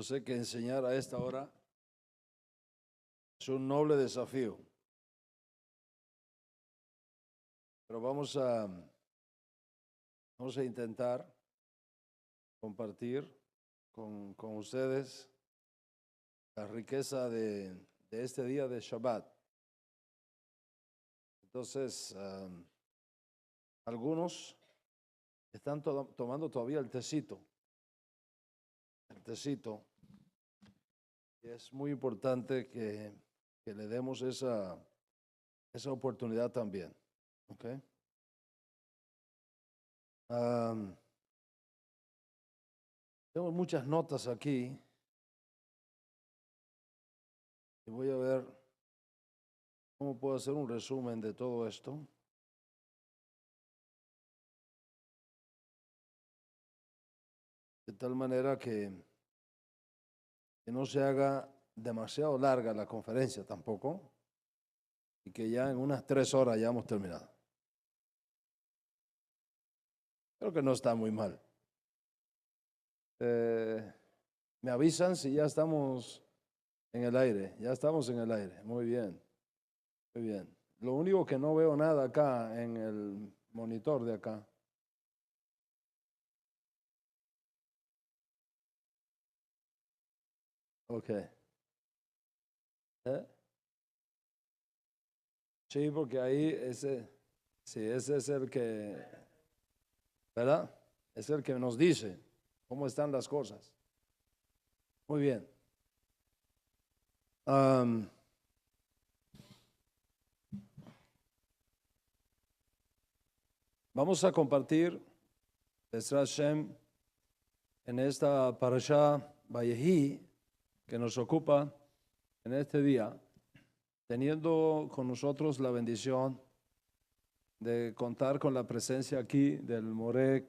Yo sé que enseñar a esta hora es un noble desafío, pero vamos a intentar compartir con ustedes la riqueza de este día de Shabbat. Entonces, algunos están tomando todavía el tecito. Y es muy importante que le demos esa oportunidad también. ¿Ok? Tengo muchas notas aquí y voy a ver cómo puedo hacer un resumen de todo esto. De tal manera que no se haga demasiado larga la conferencia tampoco y que ya en unas 3 horas ya hemos terminado. Creo que no está muy mal. Me avisan si ya estamos en el aire. Ya estamos en el aire. Muy bien. Muy bien. Lo único que no veo nada acá en el monitor de acá. Ok. Sí, porque ahí ese es el que, ¿verdad? Es el que nos dice cómo están las cosas. Muy bien. Vamos a compartir Ezra Hashem en esta parashá Vayehi que nos ocupa en este día, teniendo con nosotros la bendición de contar con la presencia aquí del Moré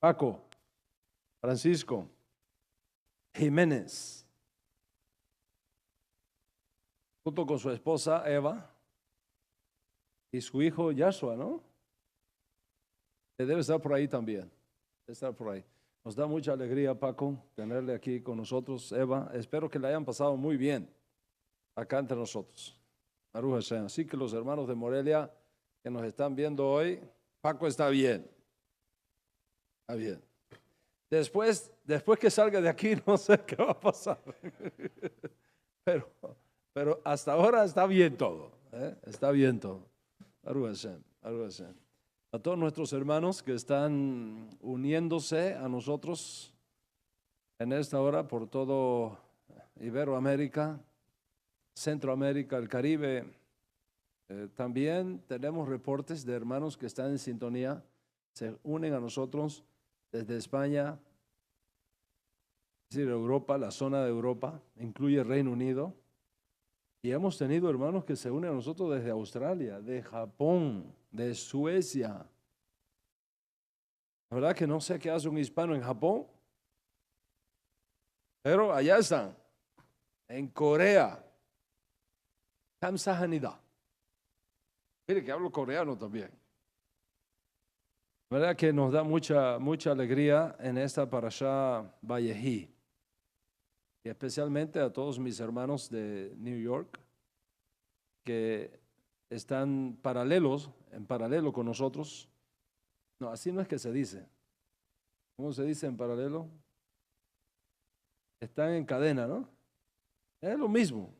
Paco Francisco Jiménez, junto con su esposa Eva y su hijo Yashua, ¿no? Debe estar por ahí también. Debe estar por ahí. Nos da mucha alegría, Paco, tenerle aquí con nosotros, Eva. Espero que la hayan pasado muy bien acá entre nosotros. Baruch Hashem. Así que los hermanos de Morelia que nos están viendo hoy, Paco está bien. Está bien. Después que salga de aquí, no sé qué va a pasar. Pero hasta ahora está bien todo. Está bien todo. Baruch Hashem. Baruch Hashem. A todos nuestros hermanos que están uniéndose a nosotros en esta hora por todo Iberoamérica, Centroamérica, el Caribe. También tenemos reportes de hermanos que están en sintonía, se unen a nosotros desde España, es decir, Europa, la zona de Europa, incluye Reino Unido. Y hemos tenido hermanos que se unen a nosotros desde Australia, de Japón, de Suecia. La verdad que no sé qué hace un hispano en Japón, pero allá están, en Corea. Kamsahamnida. Mire que hablo coreano también. La verdad que nos da mucha alegría en esta parashá Vayehi. Y especialmente a todos mis hermanos de New York que están en paralelo con nosotros. No, así no es que se dice. ¿Cómo se dice en paralelo? Están en cadena, ¿no? Es lo mismo,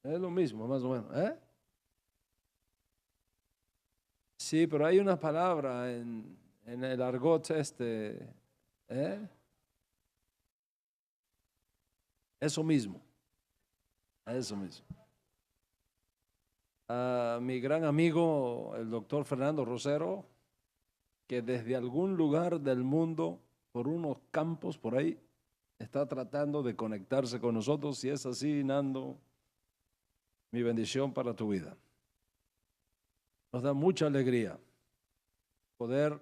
más o menos. Sí, pero hay una palabra en el argot Eso mismo. A mi gran amigo, el doctor Fernando Rosero, que desde algún lugar del mundo, por unos campos por ahí, está tratando de conectarse con nosotros. Si es así, Nando, mi bendición para tu vida. Nos da mucha alegría poder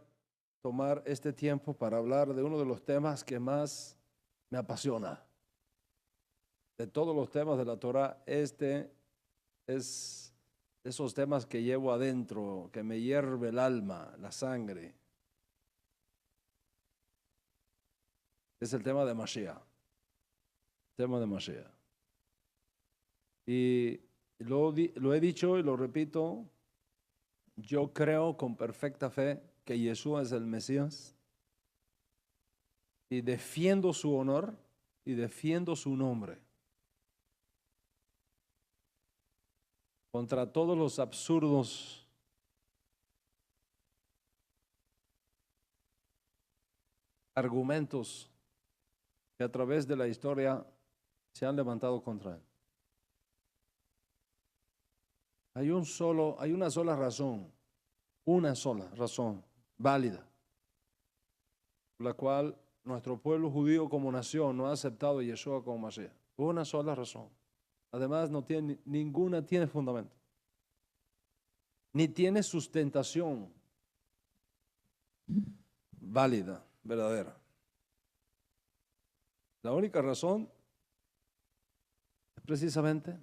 tomar este tiempo para hablar de uno de los temas que más me apasiona. De todos los temas de la Torah, este es esos temas que llevo adentro, que me hierve el alma, la sangre. Es el tema de Mashiach. tema de Mashiach. Y lo he dicho y lo repito, yo creo con perfecta fe que Yeshua es el Mesías y defiendo su honor y defiendo su nombre contra todos los absurdos argumentos que a través de la historia se han levantado contra él. Hay una sola razón válida, por la cual nuestro pueblo judío como nación no ha aceptado a Yeshua como Mashiach. Una sola razón. Además, ninguna tiene fundamento, ni tiene sustentación válida, verdadera. La única razón es precisamente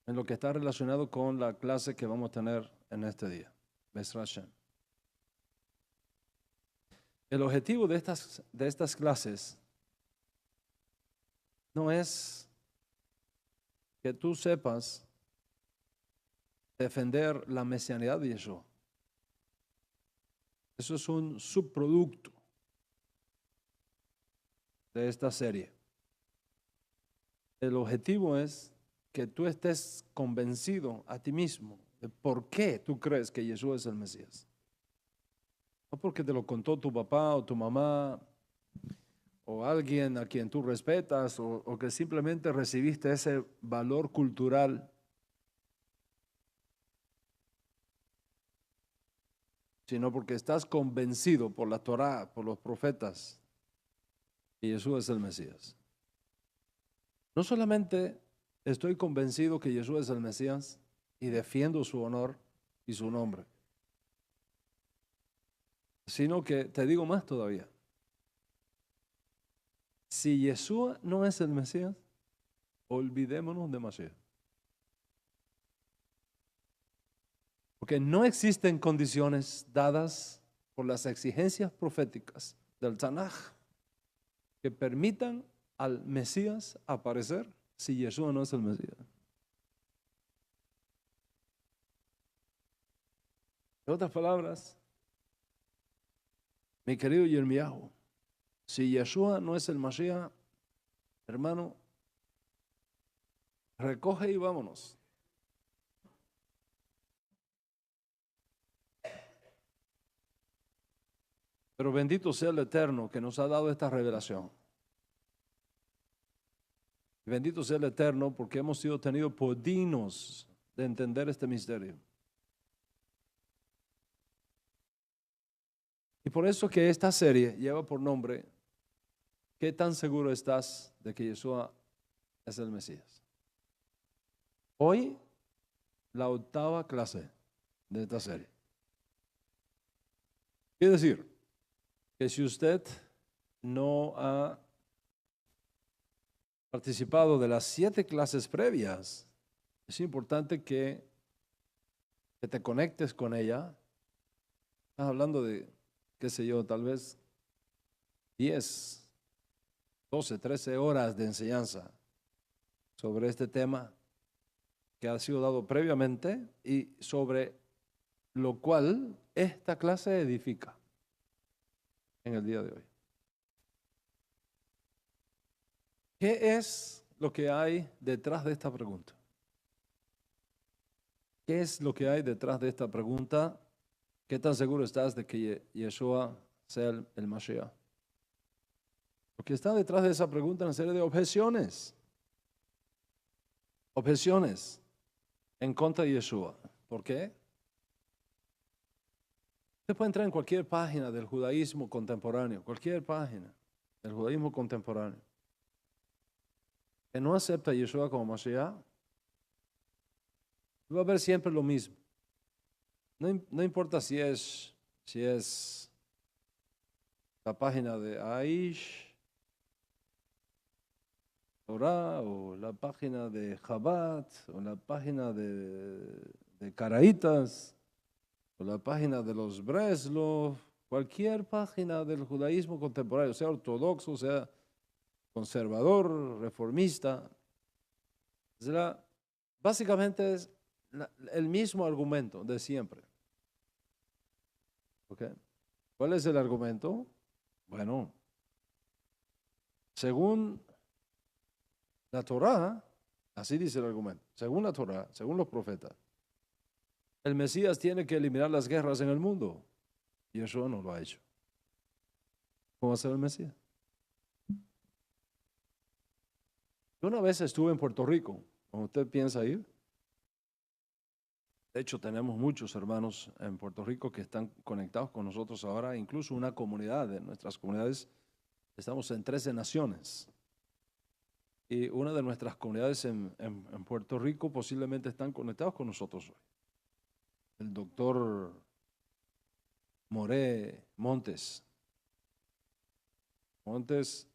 en lo que está relacionado con la clase que vamos a tener en este día, Be'ezrat Hashem. El objetivo de estas clases no es que tú sepas defender la mesianidad de Yeshua. Eso es un subproducto de esta serie. El objetivo es que tú estés convencido a ti mismo de por qué tú crees que Yeshua es el Mesías. No porque te lo contó tu papá o tu mamá o alguien a quien tú respetas o que simplemente recibiste ese valor cultural, sino porque estás convencido por la Torá, por los profetas, que Yeshua es el Mesías. No solamente estoy convencido que Yeshua es el Mesías y defiendo su honor y su nombre, sino que te digo más todavía. Si Yeshua no es el Mesías, olvidémonos de Mashiach. Porque no existen condiciones dadas por las exigencias proféticas del Tanaj que permitan al Mesías aparecer si Yeshua no es el Mesías. En otras palabras, mi querido Yirmiyahu, si Yeshua no es el Mashiach, hermano, recoge y vámonos. Pero bendito sea el Eterno que nos ha dado esta revelación. Bendito sea el Eterno porque hemos sido tenidos por dignos de entender este misterio. Y por eso que esta serie lleva por nombre ¿qué tan seguro estás de que Yeshua es el Mesías? Hoy, la 8ª clase de esta serie. Quiere decir que si usted no ha participado de las 7 clases previas, es importante que te conectes con ella. Estás hablando de, qué sé yo, tal vez 10, 12, 13 horas de enseñanza sobre este tema que ha sido dado previamente y sobre lo cual esta clase edifica en el día de hoy. ¿Qué es lo que hay detrás de esta pregunta? ¿Qué es lo que hay detrás de esta pregunta? ¿Qué tan seguro estás de que Yeshua sea el Mashiach? Porque está detrás de esa pregunta una serie de objeciones. Objeciones en contra de Yeshua. ¿Por qué? Usted puede entrar en cualquier página del judaísmo contemporáneo, cualquier página del judaísmo contemporáneo, que no acepta a Yeshua como Mashiach, va a ver siempre lo mismo. No importa si es la página de Aish, Torah, o la página de Chabad, o la página de Caraítas, o la página de los Breslov, cualquier página del judaísmo contemporáneo, sea ortodoxo, sea conservador, reformista. Básicamente es el mismo argumento de siempre. ¿Okay? ¿Cuál es el argumento? Bueno, según la Torá, así dice el argumento, según la Torá, según los profetas, el Mesías tiene que eliminar las guerras en el mundo. Y eso no lo ha hecho. ¿Cómo va a ser el Mesías? Yo una vez estuve en Puerto Rico. ¿Cómo usted piensa ir? De hecho, tenemos muchos hermanos en Puerto Rico que están conectados con nosotros ahora, incluso una comunidad de nuestras comunidades. Estamos en 13 naciones. Y una de nuestras comunidades en Puerto Rico posiblemente están conectados con nosotros hoy. El doctor Moré Montes. Montes,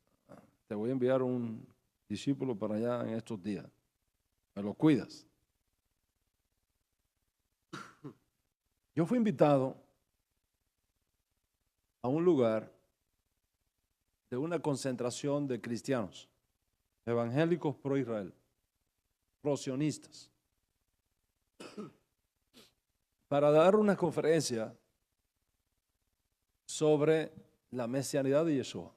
te voy a enviar un discípulo para allá en estos días. Me lo cuidas. Yo fui invitado a un lugar de una concentración de cristianos, evangélicos pro Israel, pro sionistas, para dar una conferencia sobre la mesianidad de Yeshua.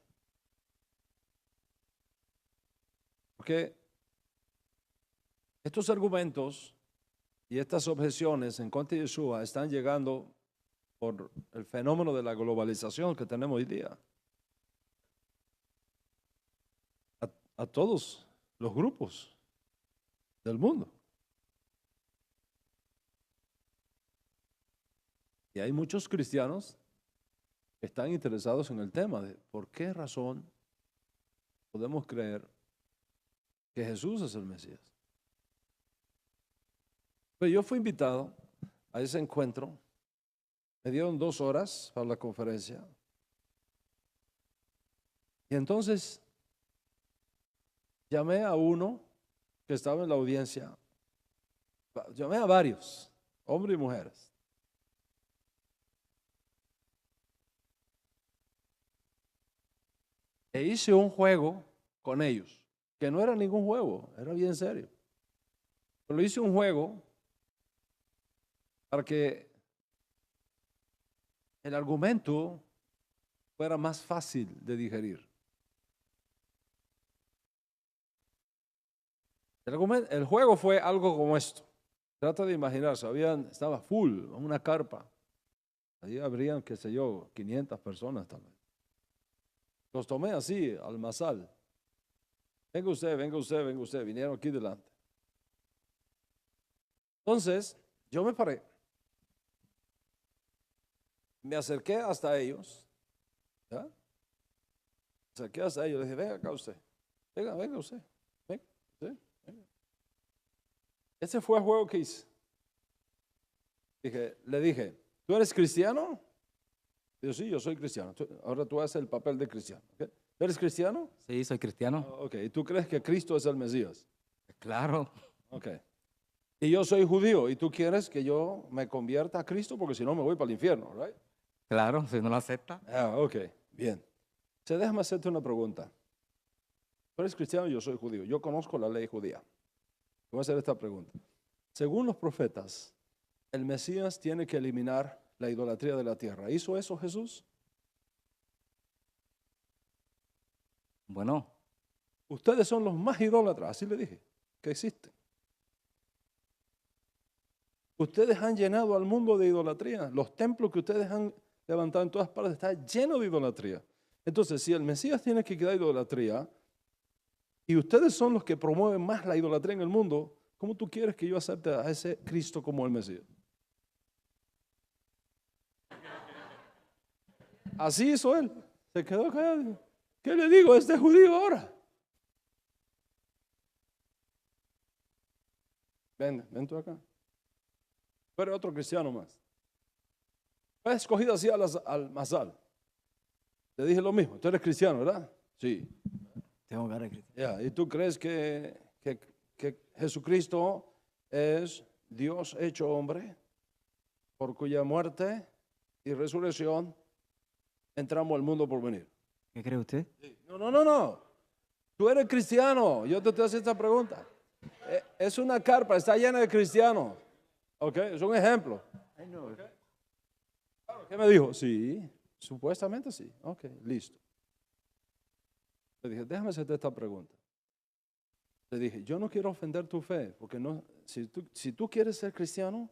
Porque estos argumentos y estas objeciones en contra de Yeshua están llegando por el fenómeno de la globalización que tenemos hoy día a todos los grupos del mundo. Y hay muchos cristianos que están interesados en el tema de por qué razón podemos creer que Jesús es el Mesías. Pero yo fui invitado a ese encuentro. Me dieron 2 horas para la conferencia. Y entonces llamé a uno que estaba en la audiencia. Llamé a varios, hombres y mujeres. E hice un juego con ellos, que no era ningún juego, era bien serio. Pero hice un juego para que el argumento fuera más fácil de digerir. El juego fue algo como esto. Trata de imaginarse, estaba full, una carpa. Allí habrían, qué sé yo, 500 personas tal vez. Los tomé así, al mazal. Venga usted, venga usted, venga usted. Vinieron aquí delante. Entonces, yo me paré. Me acerqué hasta ellos. ¿Ya? Me acerqué hasta ellos. Le dije, venga acá usted. Venga, venga usted. Venga, usted. Venga. Ese fue el juego que hice. Le dije, ¿tú eres cristiano? Yo sí, yo soy cristiano. Ahora tú haces el papel de cristiano. ¿Okay? ¿Eres cristiano? Sí, soy cristiano. Ok, ¿y tú crees que Cristo es el Mesías? Claro. Ok. Y yo soy judío y tú quieres que yo me convierta a Cristo porque si no me voy para el infierno, ¿right? Claro, si no lo acepta. Ok, bien. Déjame hacerte una pregunta. Tú eres cristiano y yo soy judío. Yo conozco la ley judía. Voy a hacer esta pregunta. Según los profetas, el Mesías tiene que eliminar la idolatría de la tierra. ¿Hizo eso Jesús? Bueno, Ustedes son los más idólatras, así le dije, que existen. Ustedes han llenado al mundo de idolatría. Los templos que ustedes han levantado en todas partes están llenos de idolatría. Entonces, si el Mesías tiene que quitar idolatría y ustedes son los que promueven más la idolatría en el mundo, ¿cómo tú quieres que yo acepte a ese Cristo como el Mesías? Así hizo él. Se quedó callado. ¿Qué le digo a este judío ahora? Ven tú acá. Pero otro cristiano más. Fue escogido así al mazal. Le dije lo mismo. Tú eres cristiano, ¿verdad? Sí. tengo cara de cristiano. ¿Y tú crees que Jesucristo es Dios hecho hombre, por cuya muerte y resurrección entramos al mundo por venir? ¿Qué cree usted? No. Tú eres cristiano. Yo te estoy haciendo esta pregunta. Es una carpa, está llena de cristianos. ¿Ok? Es un ejemplo. Okay. ¿Qué me dijo? Sí, supuestamente sí. Ok, listo. Le dije, déjame hacerte esta pregunta. Le dije, yo no quiero ofender tu fe, porque no, si tú quieres ser cristiano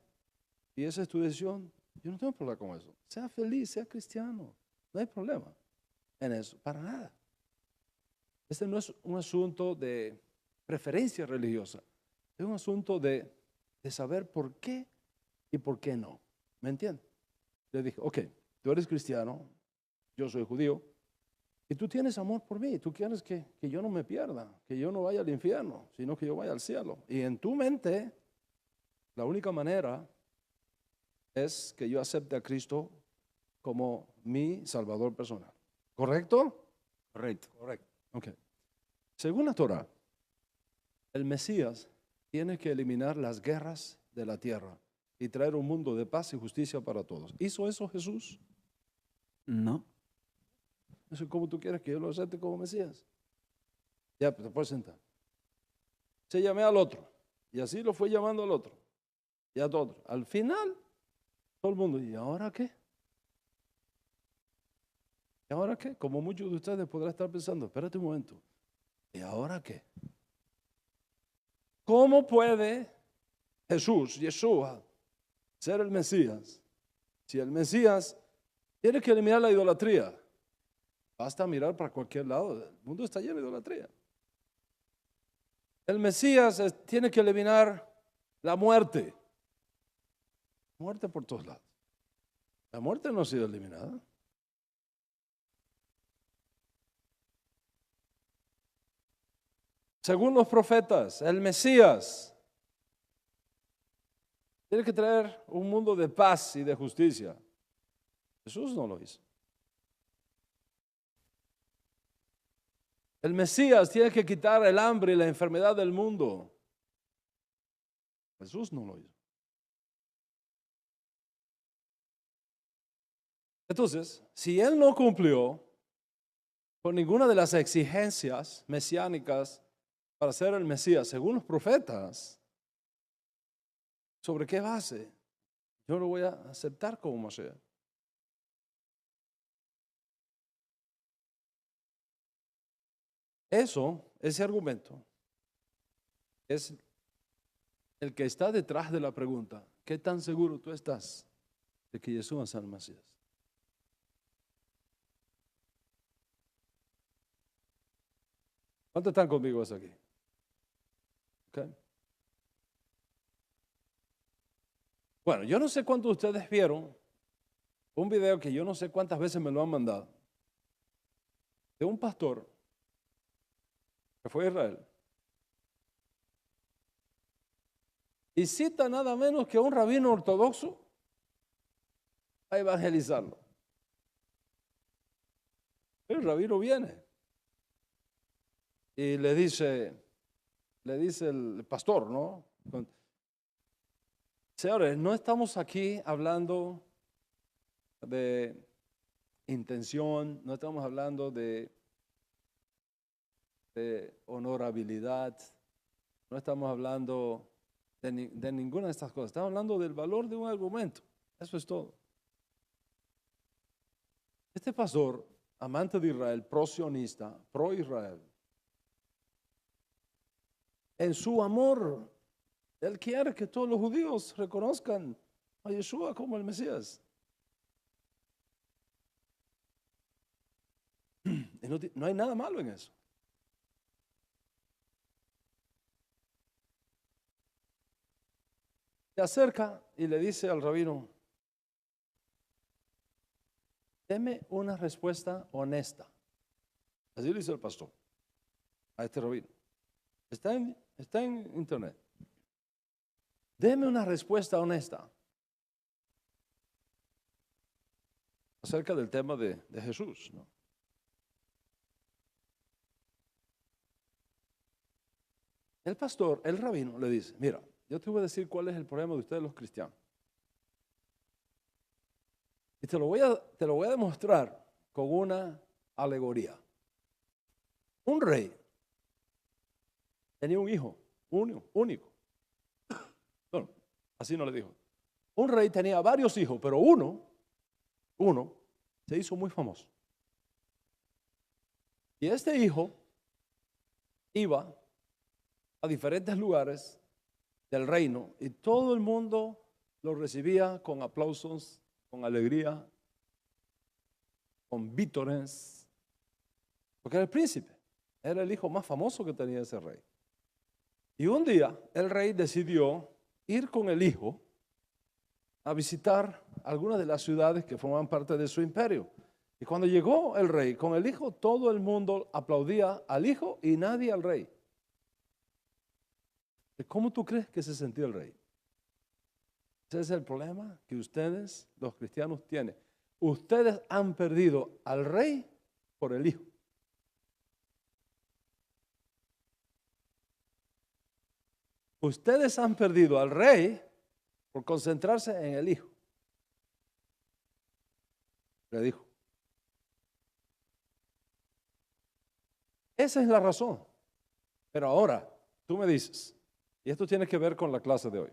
y esa es tu decisión, yo no tengo problema con eso. Sea feliz, sea cristiano. No hay problema en eso, para nada. Este no es un asunto de preferencia religiosa, es un asunto de saber por qué y por qué no. ¿Me entiendes? Le dije, ok, tú eres cristiano, yo soy judío, y tú tienes amor por mí, tú quieres que yo no me pierda, que yo no vaya al infierno, sino que yo vaya al cielo. Y en tu mente, la única manera es que yo acepte a Cristo como mi Salvador personal. ¿Correcto? Correcto. Correcto. Ok. Según la Torah, el Mesías tiene que eliminar las guerras de la tierra y traer un mundo de paz y justicia para todos. ¿Hizo eso Jesús? No. Eso es como tú quieres que yo lo acepte como Mesías. Ya, pues te puedes sentar. Se llamé al otro y así lo fue llamando al otro y a otro. Al final, todo el mundo, ¿y ahora qué? ¿Y ahora qué? Como muchos de ustedes podrán estar pensando, espérate un momento, ¿y ahora qué? ¿Cómo puede Jesús, Yeshua, ser el Mesías? Si el Mesías tiene que eliminar la idolatría, basta mirar para cualquier lado, el mundo está lleno de idolatría. El Mesías tiene que eliminar la muerte. Muerte por todos lados. La muerte no ha sido eliminada. Según los profetas, el Mesías tiene que traer un mundo de paz y de justicia. Jesús no lo hizo. El Mesías tiene que quitar el hambre y la enfermedad del mundo. Jesús no lo hizo. Entonces, si Él no cumplió con ninguna de las exigencias mesiánicas para ser el Mesías, según los profetas, ¿sobre qué base yo lo voy a aceptar como Mesías? Ese argumento, es el que está detrás de la pregunta, ¿qué tan seguro tú estás de que Jesús es el Mesías? ¿Cuántos están conmigo hasta aquí? Okay. Bueno, yo no sé cuántos de ustedes vieron un video que yo no sé cuántas veces me lo han mandado, de un pastor que fue a Israel y cita nada menos que a un rabino ortodoxo a evangelizarlo. El rabino viene y le dice el pastor, ¿no? Señores, no estamos aquí hablando de intención, no estamos hablando de honorabilidad, no estamos hablando de ninguna de estas cosas, estamos hablando del valor de un argumento, eso es todo. Este pastor, amante de Israel, pro-sionista, pro-Israel, en su amor, él quiere que todos los judíos reconozcan a Yeshua como el Mesías. Y no hay nada malo en eso. Se acerca y le dice al rabino, deme una respuesta honesta. Así le dice el pastor a este rabino. Está en internet. Deme una respuesta honesta acerca del tema de Jesús, ¿no? El pastor, el rabino, le dice, mira, yo te voy a decir cuál es el problema de ustedes los cristianos. Y te lo voy a demostrar con una alegoría. Un rey tenía un hijo, único. Bueno, así no le dijo. Un rey tenía varios hijos, pero uno se hizo muy famoso. Y este hijo iba a diferentes lugares del reino y todo el mundo lo recibía con aplausos, con alegría, con vítores, porque era el príncipe, era el hijo más famoso que tenía ese rey. Y un día el rey decidió ir con el hijo a visitar algunas de las ciudades que forman parte de su imperio. Y cuando llegó el rey con el hijo, todo el mundo aplaudía al hijo y nadie al rey. ¿Cómo tú crees que se sentía el rey? Ese es el problema que ustedes, los cristianos, tienen. Ustedes han perdido al rey por el hijo. Ustedes han perdido al rey por concentrarse en el hijo. Le dijo. Esa es la razón. Pero ahora, tú me dices, y esto tiene que ver con la clase de hoy.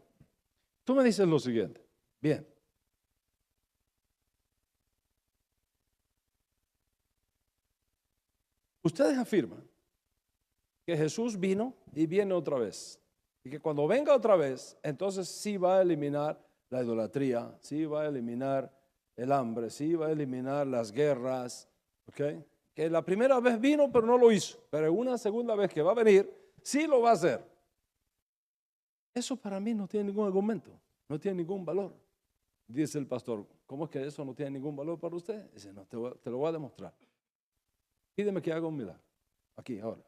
Tú me dices lo siguiente. Bien. Ustedes afirman que Jesús vino y viene otra vez. Y que cuando venga otra vez, entonces sí va a eliminar la idolatría, sí va a eliminar el hambre, sí va a eliminar las guerras, ¿ok? Que la primera vez vino pero no lo hizo, pero una segunda vez que va a venir, sí lo va a hacer. Eso para mí no tiene ningún argumento, no tiene ningún valor. Dice el pastor, ¿cómo es que eso no tiene ningún valor para usted? Dice, no, te lo voy a demostrar. Pídeme que haga un milagro, aquí, ahora.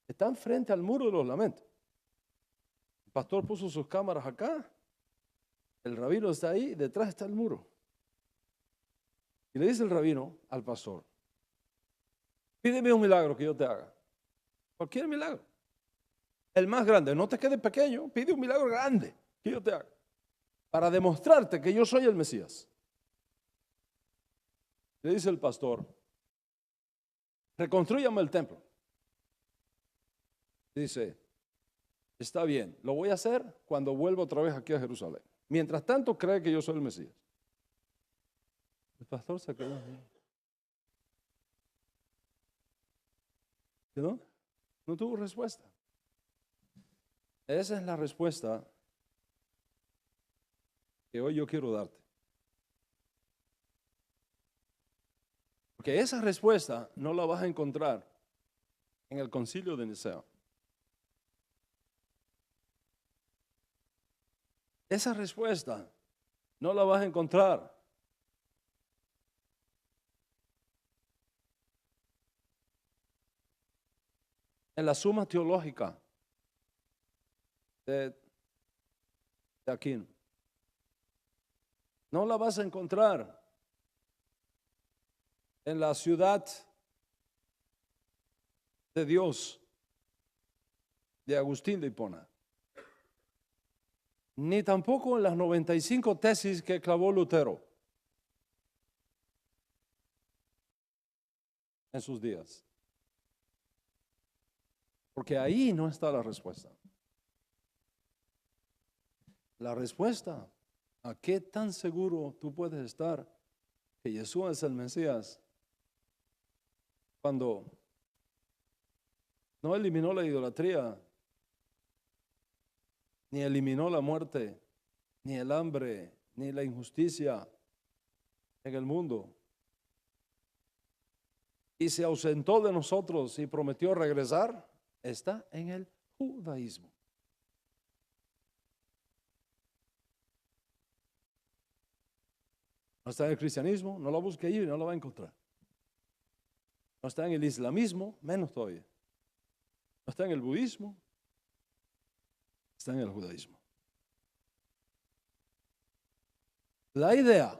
Están frente al muro de los lamentos. El pastor puso sus cámaras acá, el rabino está ahí, detrás está el muro. Y le dice el rabino al pastor, pídeme un milagro que yo te haga. Cualquier milagro. El más grande, no te quedes pequeño, pide un milagro grande que yo te haga. Para demostrarte que yo soy el Mesías. Le dice el pastor, reconstrúyame el templo. Dice, está bien, lo voy a hacer cuando vuelva otra vez aquí a Jerusalén. Mientras tanto, cree que yo soy el Mesías. El pastor se quedó ahí. ¿No? No tuvo respuesta. Esa es la respuesta que hoy yo quiero darte. Porque esa respuesta no la vas a encontrar en el Concilio de Nicea. Esa respuesta no la vas a encontrar en la Suma Teológica de Aquino. No la vas a encontrar en la ciudad de Dios de Agustín de Hipona, ni tampoco en las 95 tesis que clavó Lutero en sus días. Porque ahí no está la respuesta. La respuesta a qué tan seguro tú puedes estar que Jesús es el Mesías cuando no eliminó la idolatría, ni eliminó la muerte, ni el hambre, ni la injusticia en el mundo. Y se ausentó de nosotros y prometió regresar, está en el judaísmo. No está en el cristianismo, no lo busque ahí y no lo va a encontrar. No está en el islamismo, menos todavía. No está en el budismo, está en el judaísmo. La idea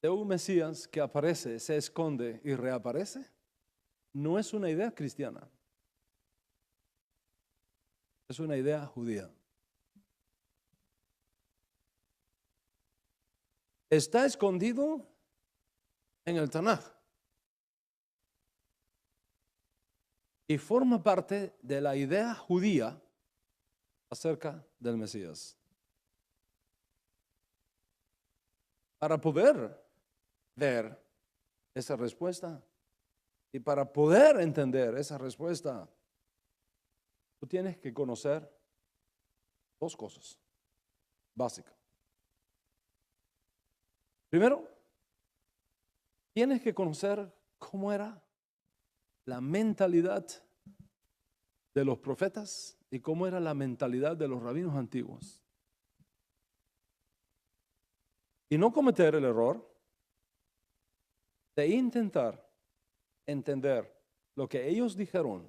de un Mesías que aparece, se esconde y reaparece, no es una idea cristiana. Es una idea judía. Está escondido en el Tanaj. y forma parte de la idea judía acerca del Mesías. Para poder ver esa respuesta y para poder entender esa respuesta, tú tienes que conocer dos cosas básicas. Primero, tienes que conocer cómo era la mentalidad de los profetas y cómo era la mentalidad de los rabinos antiguos. Y no cometer el error de intentar entender lo que ellos dijeron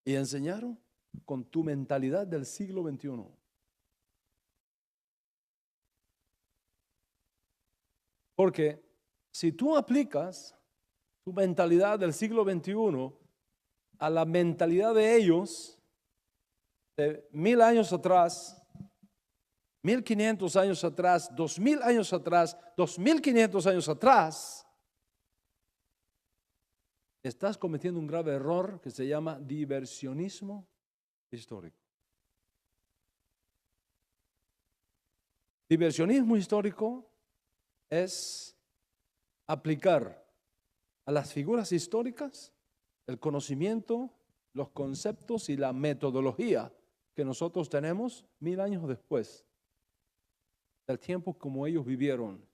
y enseñaron con tu mentalidad del siglo XXI. Porque si tú aplicas tu mentalidad del siglo XXI a la mentalidad de ellos de 1000 años atrás, 1500 años atrás, 2000 años atrás, 2500 años atrás, estás cometiendo un grave error que se llama diversionismo histórico. Diversionismo histórico es aplicar a las figuras históricas el conocimiento, los conceptos y la metodología que nosotros tenemos 1000 años después del tiempo como ellos vivieron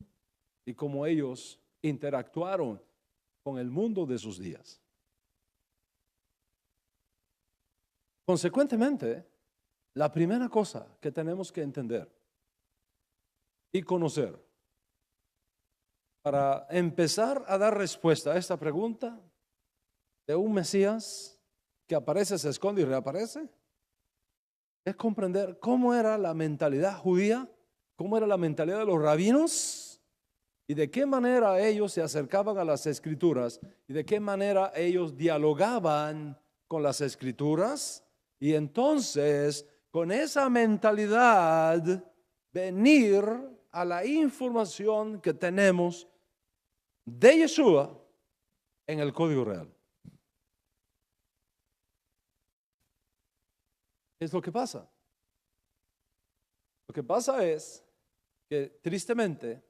y como ellos interactuaron con el mundo de sus días. Consecuentemente, la primera cosa que tenemos que entender y conocer para empezar a dar respuesta a esta pregunta de un Mesías que aparece, se esconde y reaparece, es comprender cómo era la mentalidad judía, cómo era la mentalidad de los rabinos y de qué manera ellos se acercaban a las escrituras y de qué manera ellos dialogaban con las escrituras, y entonces con esa mentalidad venir a la información que tenemos de Yeshua en el Código Real. ¿Qué es lo que pasa? Lo que pasa es que tristemente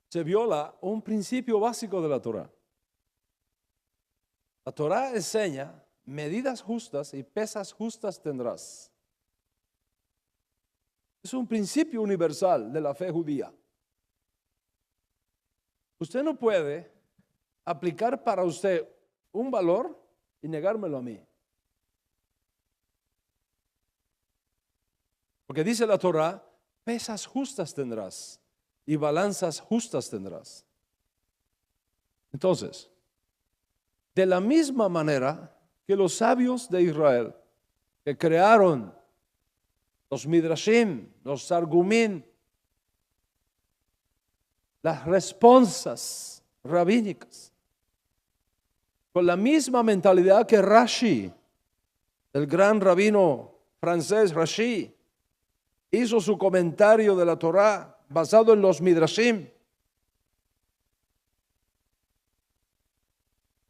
se viola un principio básico de la Torá. La Torá enseña: medidas justas y pesas justas tendrás. Es un principio universal de la fe judía. Usted no puede aplicar para usted un valor y negármelo a mí. Porque dice la Torá: pesas justas tendrás y balanzas justas tendrás. Entonces, de la misma manera que los sabios de Israel, que crearon los midrashim, los argumim, las responsas rabínicas, con la misma mentalidad que Rashi, el gran rabino francés Rashi, hizo su comentario de la Torá basado en los midrashim,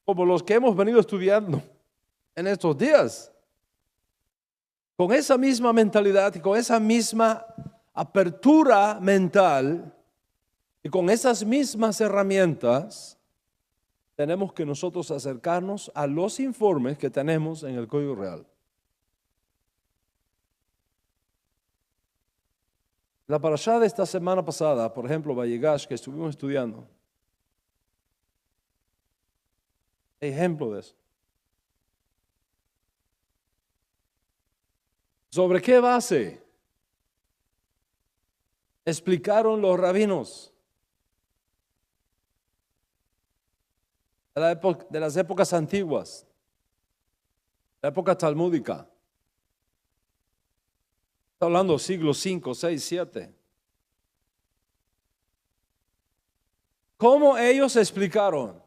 como los que hemos venido estudiando en estos días. Con esa misma mentalidad y con esa misma apertura mental y con esas mismas herramientas, tenemos que nosotros acercarnos a los informes que tenemos en el Código Real. La parashá de esta semana pasada, por ejemplo, Vayegash, que estuvimos estudiando, ejemplo de eso. ¿Sobre qué base explicaron los rabinos de las épocas antiguas, la época talmúdica? Está hablando siglos 5, 6, 7. ¿Cómo ellos explicaron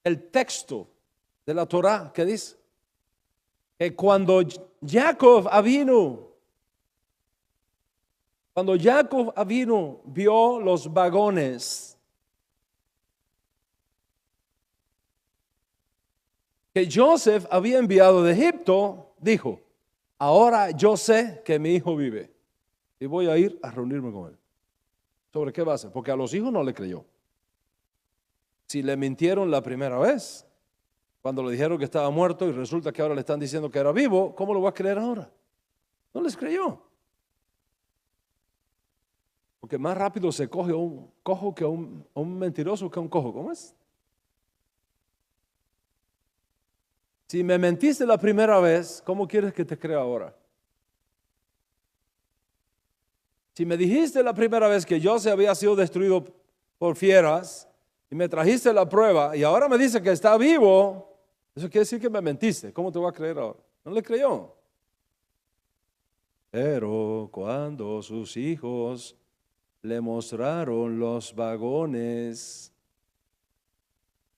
el texto de la Torá que dice que cuando Jacob avino vio los vagones, que Joseph había enviado de Egipto, dijo: ahora yo sé que mi hijo vive y voy a ir a reunirme con él. ¿Sobre qué base? Porque a los hijos no le creyó. Si le mintieron la primera vez, cuando le dijeron que estaba muerto y resulta que ahora le están diciendo que era vivo, ¿cómo lo va a creer ahora? No les creyó. Porque más rápido se coge un cojo que un mentiroso que un cojo. ¿Cómo es? Si me mentiste la primera vez, ¿cómo quieres que te crea ahora? Si me dijiste la primera vez que José había sido destruido por fieras y me trajiste la prueba y ahora me dice que está vivo, eso quiere decir que me mentiste. ¿Cómo te voy a creer ahora? No le creyó. Pero cuando sus hijos le mostraron los vagones,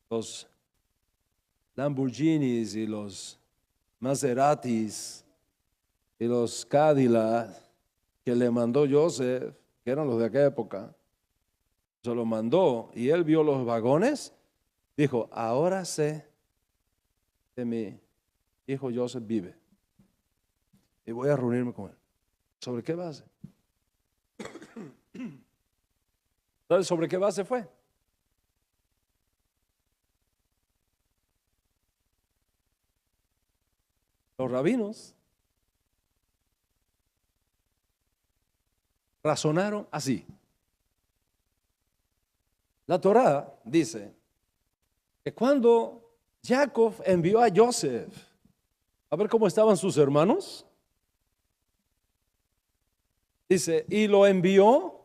los Lamborghinis y los Maseratis y los Cadillac que le mandó Joseph, que eran los de aquella época, se los mandó y él vio los vagones, dijo: ahora sé que mi hijo Joseph vive y voy a reunirme con él. ¿Sobre qué base? ¿Sabes sobre qué base fue? Los rabinos razonaron así. La Torá dice que cuando Jacob envió a Joseph a ver cómo estaban sus hermanos, dice, y lo envió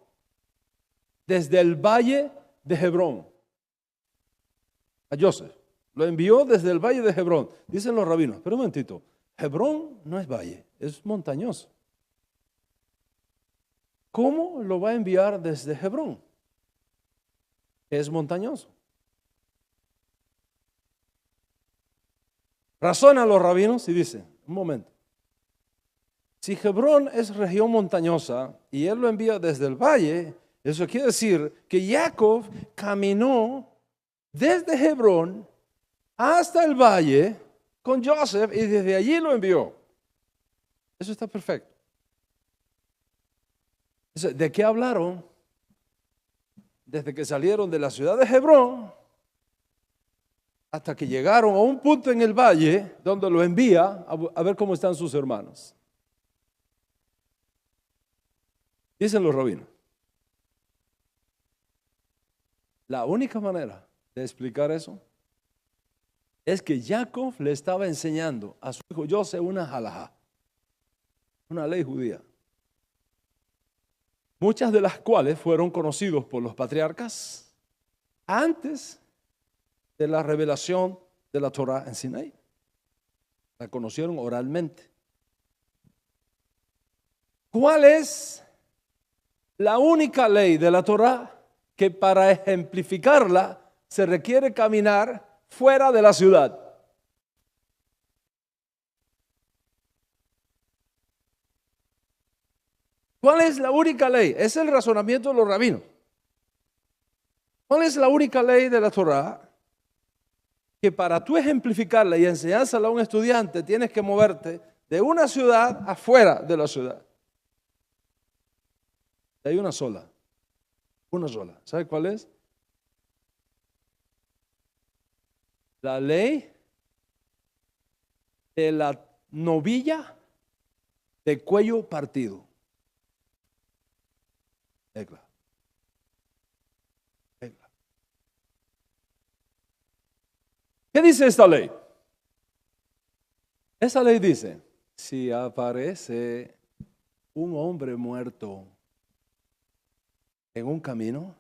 desde el valle de Hebrón. A Joseph lo envió desde el valle de Hebrón. Dicen los rabinos, pero un momentito, Hebrón no es valle, es montañoso. ¿Cómo lo va a enviar desde Hebrón? Es montañoso. Razonan los rabinos y dicen, un momento, si Hebrón es región montañosa y él lo envía desde el valle, eso quiere decir que Jacob caminó desde Hebrón hasta el valle con Joseph y desde allí lo envió. Eso está perfecto. ¿De qué hablaron? Desde que salieron de la ciudad de Hebrón hasta que llegaron a un punto en el valle donde lo envía a ver cómo están sus hermanos. Dicen los rabinos, la única manera de explicar eso es que Jacob le estaba enseñando a su hijo José una halajá, una ley judía, muchas de las cuales fueron conocidos por los patriarcas antes de la revelación de la Torá en Sinaí. La conocieron oralmente. ¿Cuál es la única ley de la Torá que para ejemplificarla se requiere caminar fuera de la ciudad? ¿Cuál es la única ley? Es el razonamiento de los rabinos. ¿Cuál es la única ley de la Torá que para tú ejemplificarla y enseñársela a un estudiante tienes que moverte de una ciudad afuera de la ciudad? Hay una sola. Una sola. ¿Sabe cuál es? La ley de la novilla de cuello partido. Egla. Egla. ¿Qué dice esta ley? Esta ley dice, si aparece un hombre muerto en un camino,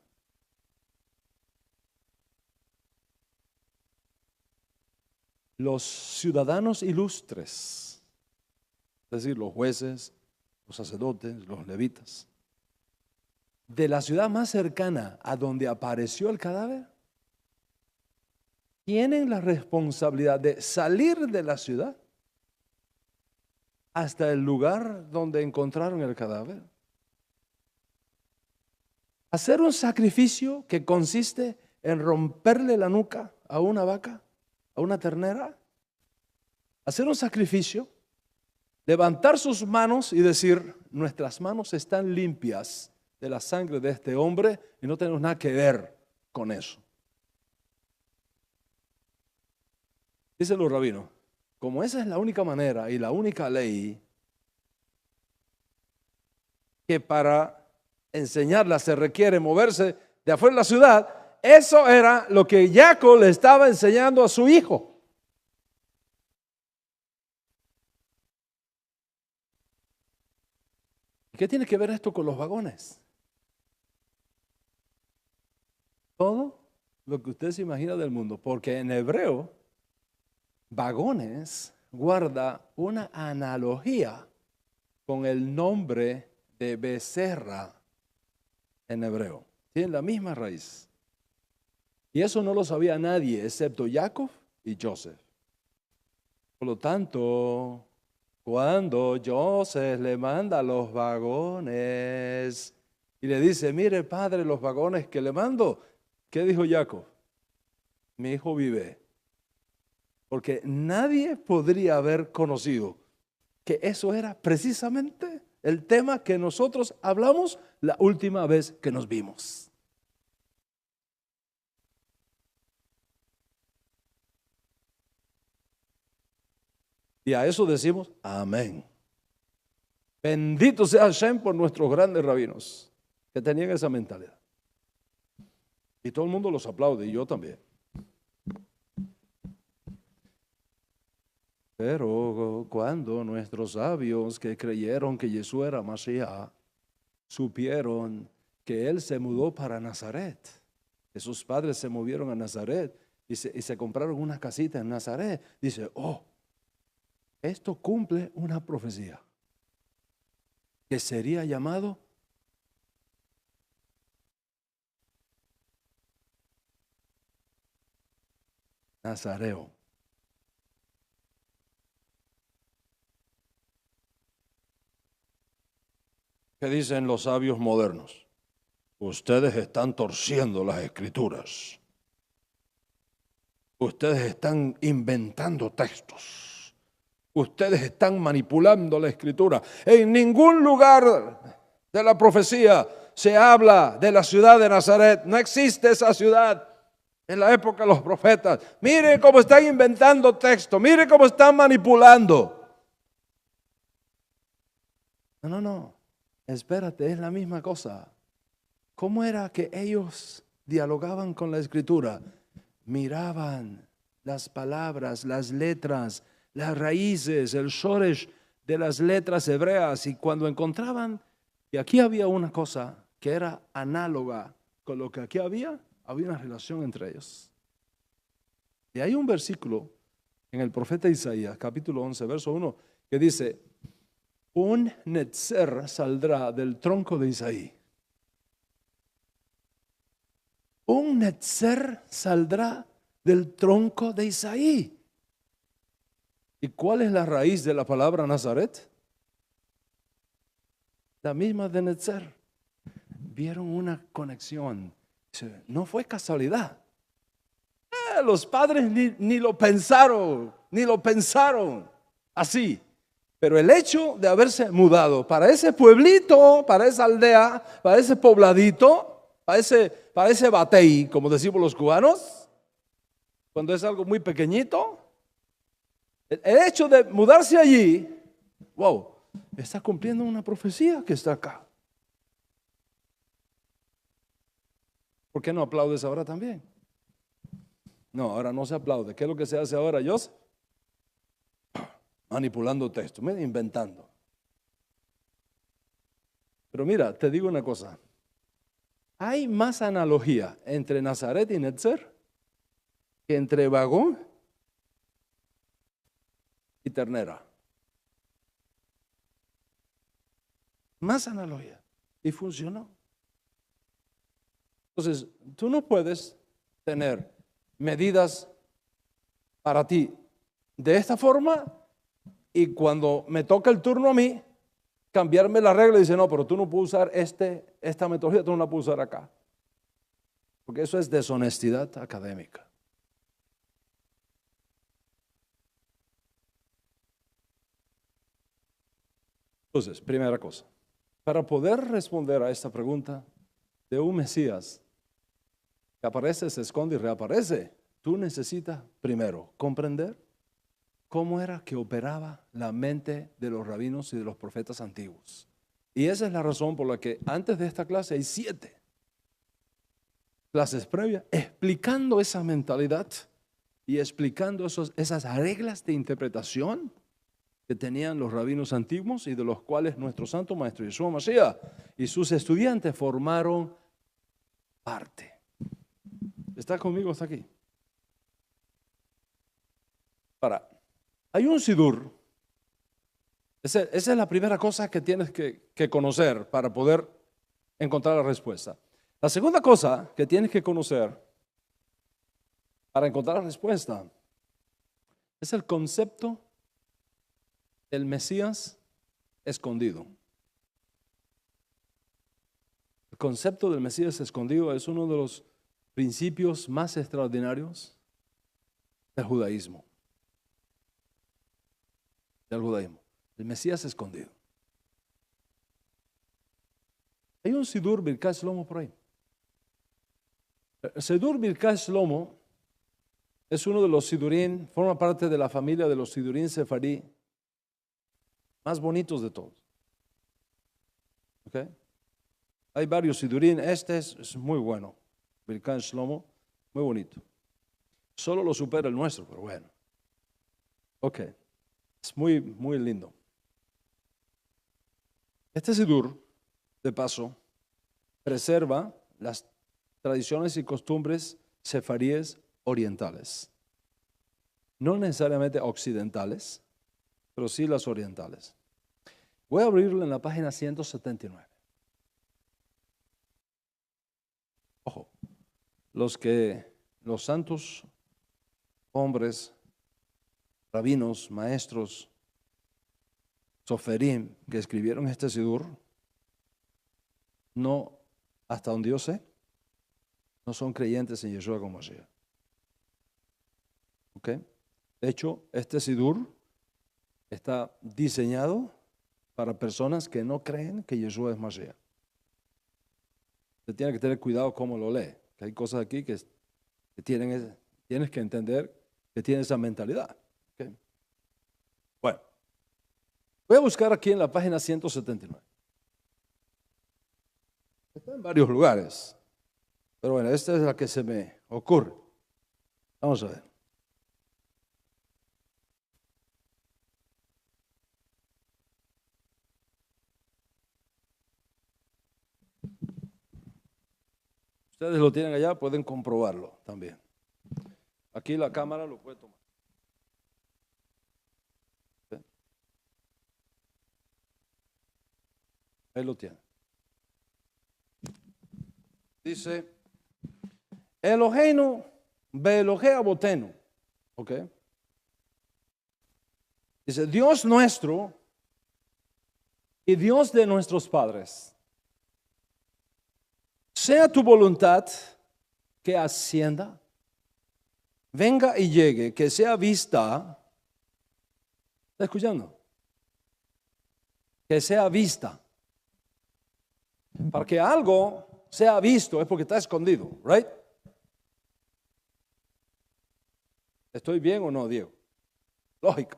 los ciudadanos ilustres, es decir, los jueces, los sacerdotes, los levitas, de la ciudad más cercana a donde apareció el cadáver, tienen la responsabilidad de salir de la ciudad hasta el lugar donde encontraron el cadáver, hacer un sacrificio que consiste en romperle la nuca a una vaca, a una ternera, hacer un sacrificio, levantar sus manos y decir, nuestras manos están limpias de la sangre de este hombre y no tenemos nada que ver con eso. Dicen los rabinos, como esa es la única manera y la única ley que para enseñarla se requiere moverse de afuera de la ciudad, eso era lo que Jacob le estaba enseñando a su hijo. ¿Qué tiene que ver esto con los vagones? Todo lo que usted se imagina del mundo, porque en hebreo, vagones guarda una analogía con el nombre de becerra en hebreo. Tienen la misma raíz. Y eso no lo sabía nadie excepto Jacob y Joseph. Por lo tanto, cuando Joseph le manda los vagones y le dice, mire padre, los vagones que le mando, ¿qué dijo Jacob? Mi hijo vive. Porque nadie podría haber conocido que eso era precisamente el tema que nosotros hablamos la última vez que nos vimos. Y a eso decimos amén. Bendito sea Hashem por nuestros grandes rabinos que tenían esa mentalidad. Y todo el mundo los aplaude, y yo también. Pero cuando nuestros sabios que creyeron que Jesús era Mashiach, supieron que él se mudó para Nazaret, que sus padres se movieron a Nazaret y se compraron una casita en Nazaret, dice, oh, esto cumple una profecía que sería llamado Nazareo. ¿Qué dicen los sabios modernos? Ustedes están torciendo las escrituras. Ustedes están inventando textos. Ustedes están manipulando la escritura. En ningún lugar de la profecía se habla de la ciudad de Nazaret. No existe esa ciudad en la época de los profetas. Miren cómo están inventando textos. Miren cómo están manipulando. No. Espérate, es la misma cosa. ¿Cómo era que ellos dialogaban con la escritura? Miraban las palabras, las letras, las raíces, el shoresh de las letras hebreas, y cuando encontraban que aquí había una cosa que era análoga con lo que aquí había una relación entre ellos. Y hay un versículo en el profeta Isaías, capítulo 11, verso 1, que dice, un netzer saldrá del tronco de Isaí. Un netzer saldrá del tronco de Isaí. ¿Y cuál es la raíz de la palabra Nazaret? La misma de netzer. Vieron una conexión. No fue casualidad. Los padres ni lo pensaron así. Pero el hecho de haberse mudado para ese pueblito, para esa aldea, para ese pobladito, para ese batey, como decimos los cubanos, cuando es algo muy pequeñito, el hecho de mudarse allí, wow, está cumpliendo una profecía que está acá. ¿Por qué no aplaudes ahora también? No, ahora no se aplaude. ¿Qué es lo que se hace ahora, Joseph? Manipulando texto, inventando. Pero mira, te digo una cosa. Hay más analogía entre Nazaret y Netzer que entre vagón y ternera. Más analogía. Y funcionó. Entonces, tú no puedes tener medidas para ti de esta forma y cuando me toca el turno a mí, cambiarme la regla y dice, no, pero tú no puedes usar esta metodología, tú no la puedes usar acá. Porque eso es deshonestidad académica. Entonces, primera cosa, para poder responder a esta pregunta de un Mesías que aparece, se esconde y reaparece, tú necesitas primero comprender cómo era que operaba la mente de los rabinos y de los profetas antiguos. Y esa es la razón por la que antes de esta clase hay 7 clases previas explicando esa mentalidad y explicando esas reglas de interpretación que tenían los rabinos antiguos y de los cuales nuestro santo maestro Yeshua Mashiach y sus estudiantes formaron parte. ¿Está conmigo hasta aquí? Ahora, hay un sidur. Esa es la primera cosa que tienes que conocer para poder encontrar la respuesta. La segunda cosa que tienes que conocer para encontrar la respuesta es el concepto del Mesías escondido. El concepto del Mesías escondido es uno de los principios más extraordinarios del judaísmo. El Mesías escondido. Hay un Sidur Birkat Shlomo por ahí. El Sidur Birkat Shlomo es uno de los Sidurín, forma parte de la familia de los Sidurín Sefarí más bonitos de todos. ¿Okay? Hay varios Sidurín, este es muy bueno. Birkat Shlomo, muy bonito. Solo lo supera el nuestro, pero bueno. Ok, es muy, muy lindo. Este Sidur, de paso, preserva las tradiciones y costumbres sefaríes orientales. No necesariamente occidentales, pero sí las orientales. Voy a abrirlo en la página 179. Ojo, los santos hombres, rabinos, maestros, soferim que escribieron este sidur, no, hasta donde yo sé, no son creyentes en Yeshua como Mashiach. ¿Ok? De hecho, este sidur está diseñado para personas que no creen que Yeshua es Mashiach. Usted tiene que tener cuidado cómo lo lee, que hay cosas aquí que tienes que entender que tiene esa mentalidad. ¿Okay? Bueno, voy a buscar aquí en la página 179. Está en varios lugares, pero bueno, esta es la que se me ocurre. Vamos a ver. Ustedes lo tienen allá, pueden comprobarlo también. Aquí la cámara lo puede tomar. ¿Sí? Ahí lo tiene. Dice, Eloheinu beelohe abotenu. ¿Ok? Dice, Dios nuestro y Dios de nuestros padres. Sea tu voluntad que ascienda, venga y llegue, que sea vista. ¿Está escuchando? Que sea vista. Para que algo sea visto es porque está escondido, ¿right? ¿Estoy bien o no, Diego? Lógica.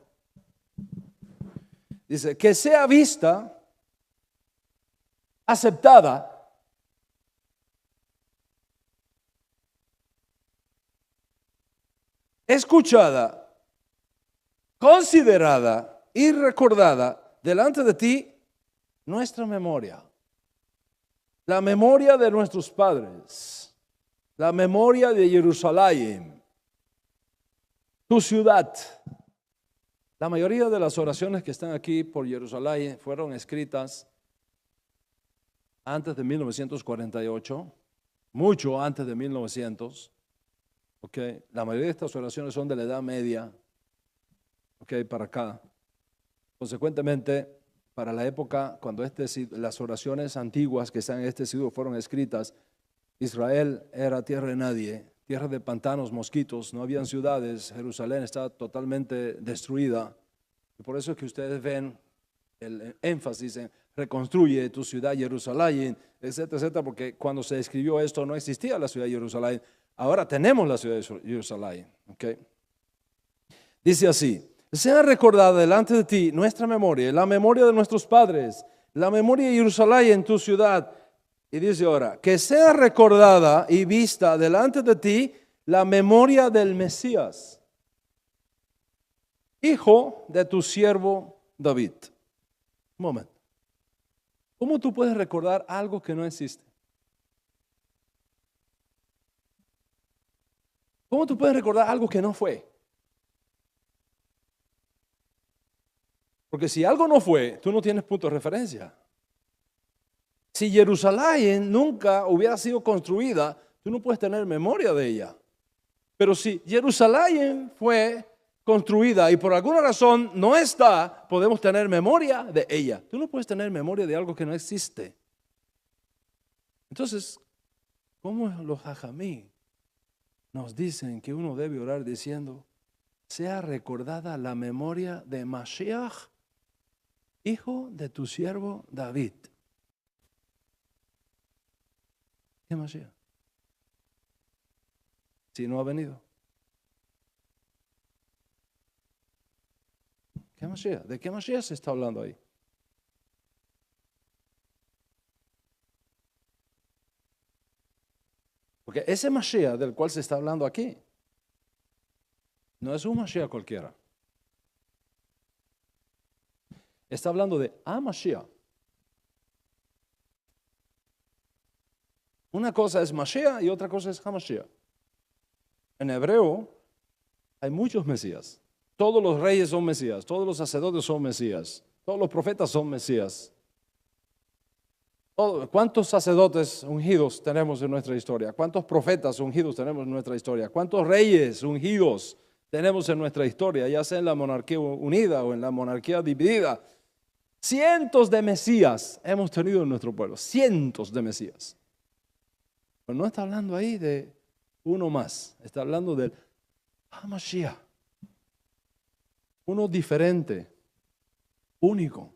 Dice, que sea vista, aceptada, escuchada, considerada y recordada delante de ti nuestra memoria. La memoria de nuestros padres, la memoria de Jerusalén, tu ciudad. La mayoría de las oraciones que están aquí por Jerusalén fueron escritas antes de 1948, mucho antes de 1900. Okay. La mayoría de estas oraciones son de la Edad Media, okay, para acá. Consecuentemente, para la época cuando las oraciones antiguas que están en este siglo fueron escritas, Israel era tierra de nadie, tierra de pantanos, mosquitos, no habían ciudades, Jerusalén estaba totalmente destruida. Y por eso es que ustedes ven el énfasis en reconstruye tu ciudad Jerusalén, etcétera, etcétera, porque cuando se escribió esto no existía la ciudad de Jerusalén. Ahora tenemos la ciudad de Jerusalén. ¿Okay? Dice así, sea recordada delante de ti nuestra memoria, la memoria de nuestros padres, la memoria de Jerusalén en tu ciudad. Y dice ahora, que sea recordada y vista delante de ti la memoria del Mesías, hijo de tu siervo David. Un momento. ¿Cómo tú puedes recordar algo que no existe? ¿Cómo tú puedes recordar algo que no fue? Porque si algo no fue, tú no tienes punto de referencia. Si Jerusalén nunca hubiera sido construida, tú no puedes tener memoria de ella. Pero si Jerusalén fue construida y por alguna razón no está, podemos tener memoria de ella. Tú no puedes tener memoria de algo que no existe. Entonces, ¿cómo los hajamí nos dicen que uno debe orar diciendo, sea recordada la memoria de Mashiach, hijo de tu siervo David? ¿Qué Mashiach? Si no ha venido. ¿Qué Mashiach? ¿De qué Mashiach se está hablando ahí? Porque ese Mashiach del cual se está hablando aquí no es un Mashiach cualquiera. Está hablando de Mashiach. Una cosa es Mashiach y otra cosa es Hamashiach. En hebreo hay muchos Mesías. Todos los reyes son Mesías, todos los sacerdotes son Mesías, todos los profetas son Mesías. ¿Cuántos sacerdotes ungidos tenemos en nuestra historia? ¿Cuántos profetas ungidos tenemos en nuestra historia? ¿Cuántos reyes ungidos tenemos en nuestra historia? Ya sea en la monarquía unida o en la monarquía dividida. Cientos de Mesías hemos tenido en nuestro pueblo, cientos de Mesías. Pero no está hablando ahí de uno más, está hablando del Hamashiach. Uno diferente, único.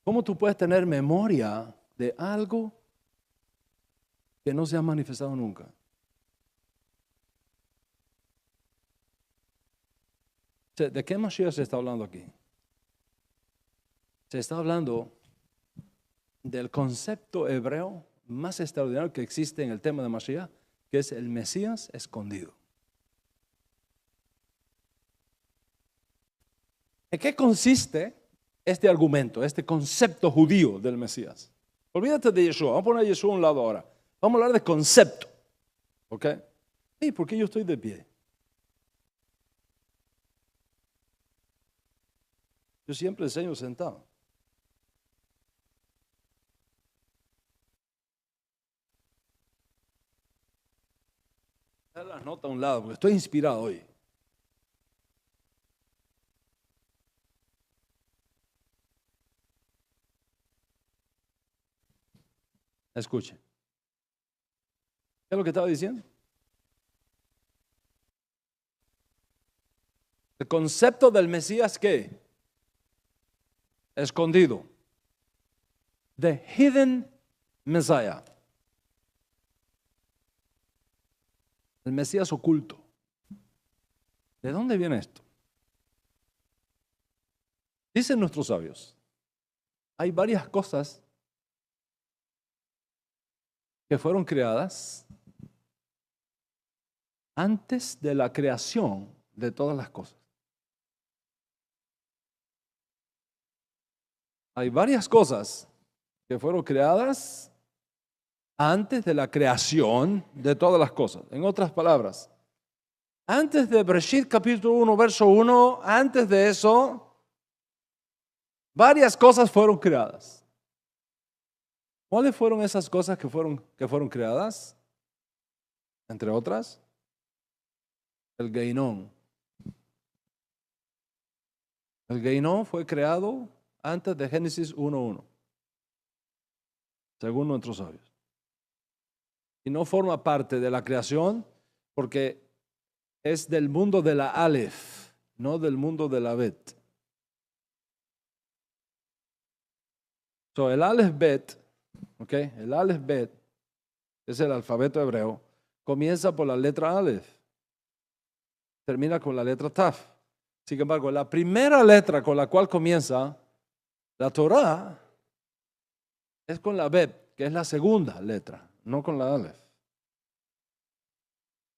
¿Cómo tú puedes tener memoria de algo que no se ha manifestado nunca? ¿De qué Mashiach se está hablando aquí? Se está hablando del concepto hebreo más extraordinario que existe en el tema de Mashiach, que es el Mesías escondido. ¿En qué consiste este argumento, este concepto judío del Mesías? Olvídate de Yeshua, vamos a poner a Yeshua a un lado ahora. Vamos a hablar de concepto. ¿Ok? ¿Y por qué yo estoy de pie? Yo siempre enseño sentado. Las notas a un lado, porque estoy inspirado hoy. Escuche. ¿Qué es lo que estaba diciendo? El concepto del Mesías, ¿qué? Escondido. The hidden Messiah. El Mesías oculto. ¿De dónde viene esto? Dicen nuestros sabios, hay varias cosas que fueron creadas antes de la creación de todas las cosas. Hay varias cosas que fueron creadas antes de la creación de todas las cosas. En otras palabras, antes de Bereshit capítulo 1, verso 1, antes de eso, varias cosas fueron creadas. ¿Cuáles fueron esas cosas que fueron creadas? Entre otras, el Geinón. El Geinón fue creado antes de Génesis 1:1, según nuestros sabios. Y no forma parte de la creación porque es del mundo de la Aleph, no del mundo de la Bet. So, el Aleph Bet, okay, el Aleph Bet, es el alfabeto hebreo, comienza por la letra Aleph, termina con la letra Taf. Sin embargo, la primera letra con la cual comienza la Torah es con la Bet, que es la segunda letra, no con la Aleph.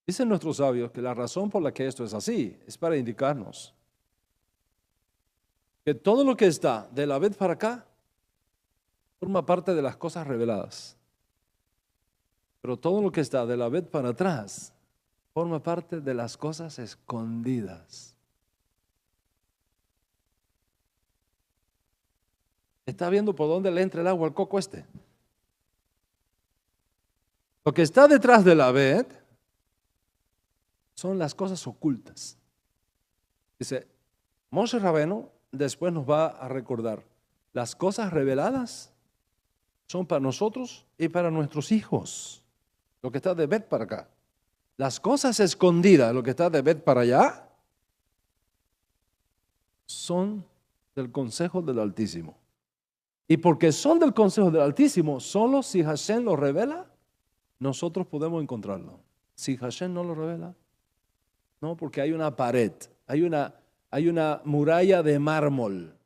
Dicen nuestros sabios que la razón por la que esto es así es para indicarnos que todo lo que está de la Bet para acá forma parte de las cosas reveladas. Pero todo lo que está de la Bet para atrás forma parte de las cosas escondidas. ¿Está viendo por dónde le entra el agua al coco este? Lo que está detrás de la Bet son las cosas ocultas. Dice, Moshe Rabbeinu después nos va a recordar, las cosas reveladas son para nosotros y para nuestros hijos. Lo que está de Bet para acá. Las cosas escondidas, lo que está de Bet para allá, son del consejo del Altísimo. Y porque son del consejo del Altísimo, solo si Hashem lo revela, nosotros podemos encontrarlo. Si Hashem no lo revela, no, porque hay una pared, hay una muralla de mármol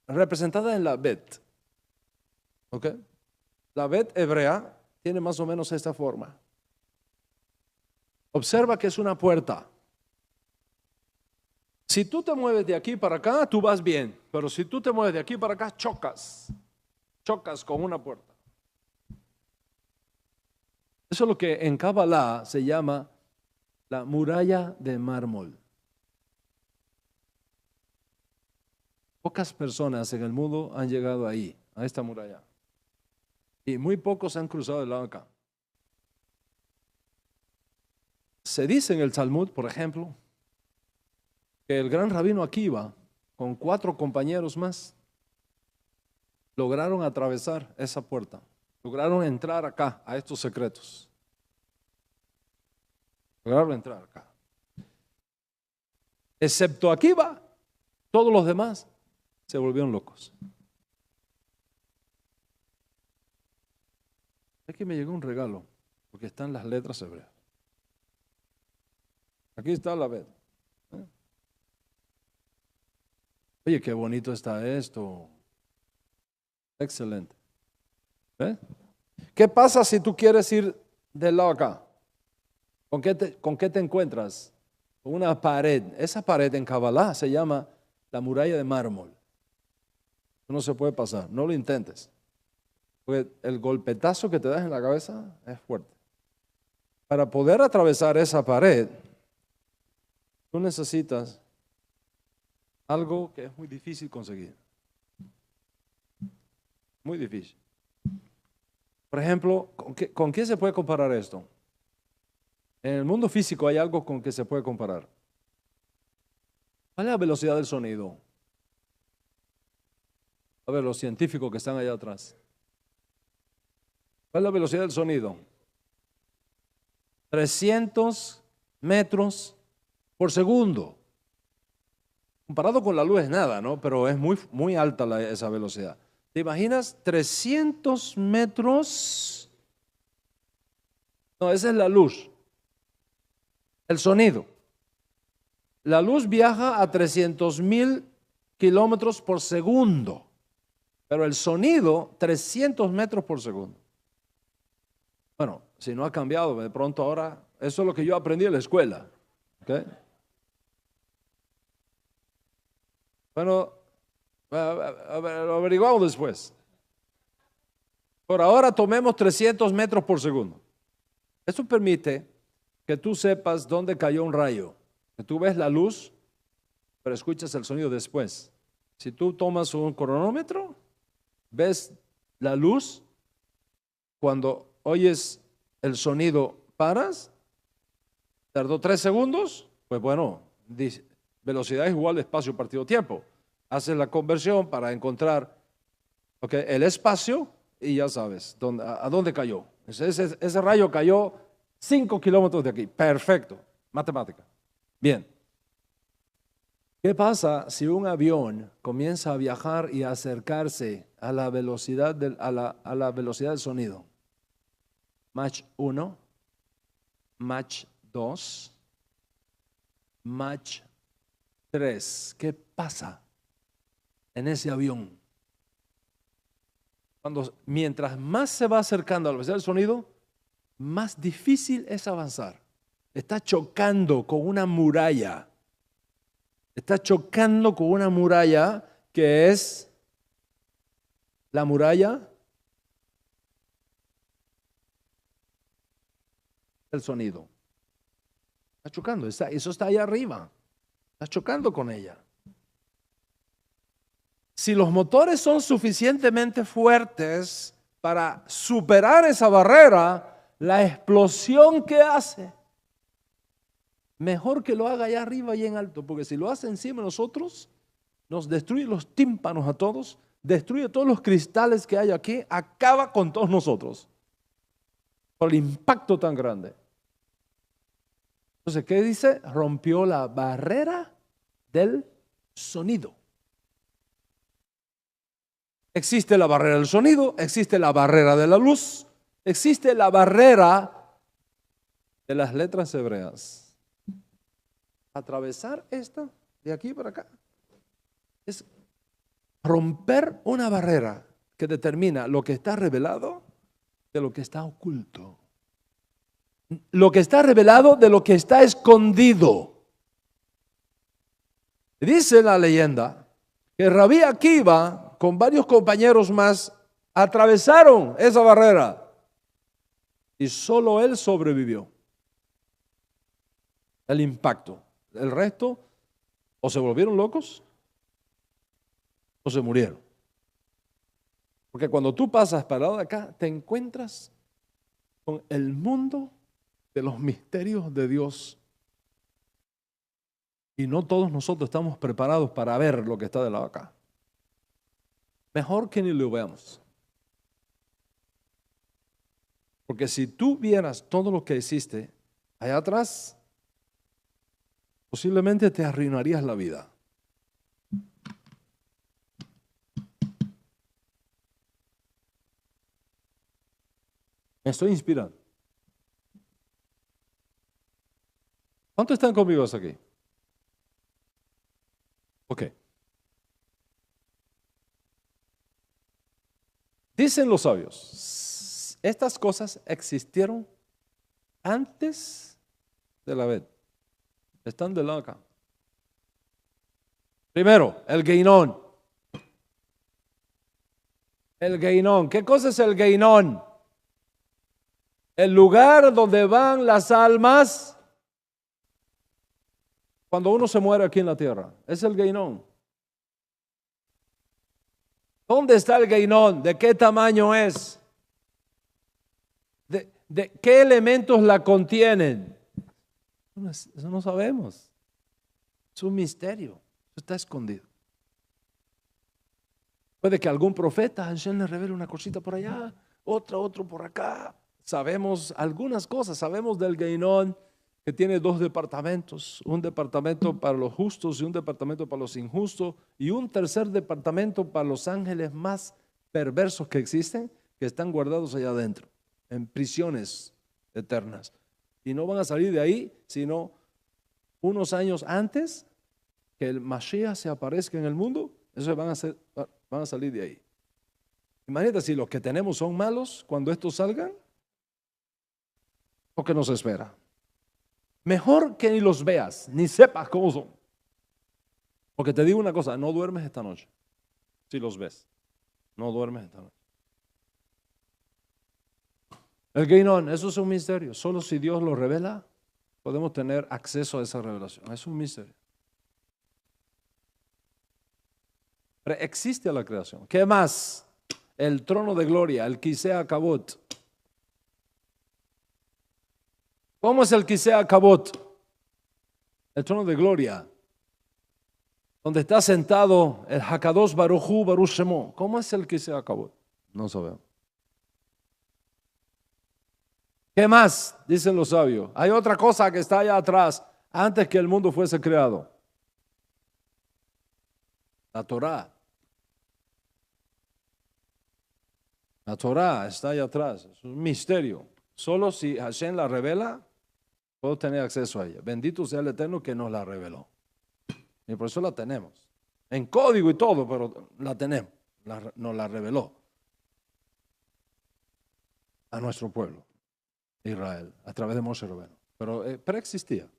representada en la Bet. ¿Ok? La Bet hebrea tiene más o menos esta forma. Observa que es una puerta. Si tú te mueves de aquí para acá, tú vas bien. Pero si tú te mueves de aquí para acá, chocas. Chocas con una puerta. Eso es lo que en Kabbalah se llama la muralla de mármol. Pocas personas en el mundo han llegado ahí, a esta muralla. Y muy pocos han cruzado el lado acá. Se dice en el Talmud, por ejemplo, que el gran rabino Akiva, con 4 compañeros más, lograron atravesar esa puerta. Lograron entrar acá, a estos secretos. Lograron entrar acá. Excepto Akiva, todos los demás se volvieron locos. Aquí me llegó un regalo, porque están las letras hebreas. Aquí está la Bet. Oye, qué bonito está esto. Excelente. ¿Qué pasa si tú quieres ir del lado acá? ¿Con qué te encuentras? Con una pared. Esa pared en Kabbalah se llama la muralla de mármol. No se puede pasar, no lo intentes. Porque el golpetazo que te das en la cabeza es fuerte. Para poder atravesar esa pared, tú necesitas algo que es muy difícil conseguir. Muy difícil. Por ejemplo, ¿con qué se puede comparar esto? En el mundo físico hay algo con que se puede comparar. ¿Cuál es la velocidad del sonido? A ver, los científicos que están allá atrás. ¿Cuál es la velocidad del sonido? 300 metros por segundo. Comparado con la luz es nada, ¿no? Pero es muy alta esa velocidad. ¿Te imaginas 300 metros? No, esa es la luz. El sonido. La luz viaja a 300,000 kilómetros por segundo. Pero el sonido, 300 metros por segundo. Bueno, si no ha cambiado, de pronto ahora, eso es lo que yo aprendí en la escuela. ¿Okay? Bueno, lo averiguamos después. Por ahora tomemos 300 metros por segundo. Eso permite que tú sepas dónde cayó un rayo. Que tú ves la luz, pero escuchas el sonido después. Si tú tomas un cronómetro, ves la luz, cuando oyes el sonido, paras, tardó 3 segundos, pues bueno, velocidad es igual a espacio partido tiempo. Haces la conversión para encontrar el espacio y ya sabes a dónde cayó. Ese rayo cayó 5 kilómetros de aquí. Perfecto. Matemática. Bien. ¿Qué pasa si un avión comienza a viajar y a acercarse a la velocidad a la velocidad del sonido? Mach 1, Mach 2, Mach 3. ¿Qué pasa en ese avión? Mientras más se va acercando a la velocidad del sonido, más difícil es avanzar. Está chocando con una muralla. Está chocando con una muralla que es la muralla del sonido. Está chocando, eso está ahí arriba. Está chocando con ella. Si los motores son suficientemente fuertes para superar esa barrera, la explosión que hace, mejor que lo haga allá arriba y en alto, porque si lo hace encima de nosotros, nos destruye los tímpanos a todos, destruye todos los cristales que hay aquí, acaba con todos nosotros, por el impacto tan grande. Entonces, ¿qué dice? Rompió la barrera del sonido. Existe la barrera del sonido, existe la barrera de la luz, existe la barrera de las letras hebreas. Atravesar esta de aquí para acá es romper una barrera que determina lo que está revelado de lo que está oculto, lo que está revelado de lo que está escondido. Dice la leyenda que Rabí Akiva con varios compañeros más atravesaron esa barrera y solo él sobrevivió el impacto. El resto o se volvieron locos o se murieron. Porque cuando tú pasas para lado de acá, te encuentras con el mundo de los misterios de Dios. Y no todos nosotros estamos preparados para ver lo que está de lado acá. Mejor que ni lo veamos. Porque si tú vieras todo lo que existe allá atrás, posiblemente te arruinarías la vida. Me estoy inspirando. ¿Cuántos están conmigo hasta aquí? Ok. Dicen los sabios, estas cosas existieron antes de la vez. Están de lado acá. Primero, el Geinón. El Geinón. ¿Qué cosa es el Geinón? El lugar donde van las almas cuando uno se muere aquí en la tierra. Es el Geinón. ¿Dónde está el Geinón? ¿De qué tamaño es? ¿De qué elementos la contienen? Eso no sabemos. Es un misterio. Está escondido. Puede que algún profeta Hashem le revele una cosita por allá, otro por acá. Sabemos algunas cosas. Sabemos del Geinón que tiene 2 departamentos. Un departamento para los justos y un departamento para los injustos. Y un tercer departamento para los ángeles más perversos que existen, que están guardados allá adentro, en prisiones eternas. Y no van a salir de ahí, sino unos años antes que el Mashiach se aparezca en el mundo, eso van a salir de ahí. Imagínate si los que tenemos son malos, cuando estos salgan, ¿o qué nos espera? Mejor que ni los veas, ni sepas cómo son. Porque te digo una cosa, no duermes esta noche. Si los ves, no duermes esta noche. El Geinón, eso es un misterio. Solo si Dios lo revela, podemos tener acceso a esa revelación. Es un misterio. Pero existe la creación. ¿Qué más? El trono de gloria, el Kisea Kabot. ¿Cómo es el Kisea Kabot? El trono de gloria, donde está sentado el Hakadosh Baruj Hu Baruch Shemo. ¿Cómo es el Kisea Kabot? No sabemos. ¿Qué más? Dicen los sabios. Hay otra cosa que está allá atrás, antes que el mundo fuese creado. la Torá. La Torá está allá atrás, es un misterio. Solo si Hashem la revela, puedo tener acceso a ella. Bendito sea el Eterno que nos la reveló. Y por eso la tenemos. En código y todo, pero la tenemos. Nos la reveló a nuestro pueblo, Israel, a través de Moshe Rabbeinu. Pero preexistía.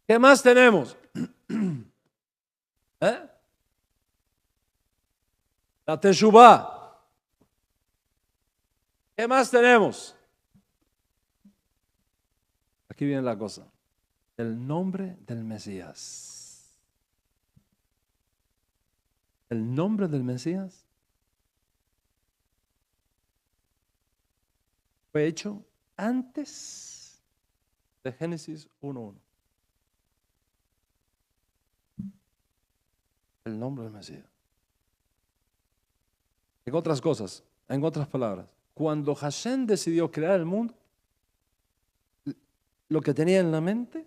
¿Qué más tenemos? La Teshuvah. ¿Qué más tenemos? Aquí viene la cosa. El nombre del Mesías. El nombre del Mesías fue hecho antes de Génesis 1:1. El nombre del Mesías. En otras cosas, en otras palabras, cuando Hashem decidió crear el mundo, lo que tenía en la mente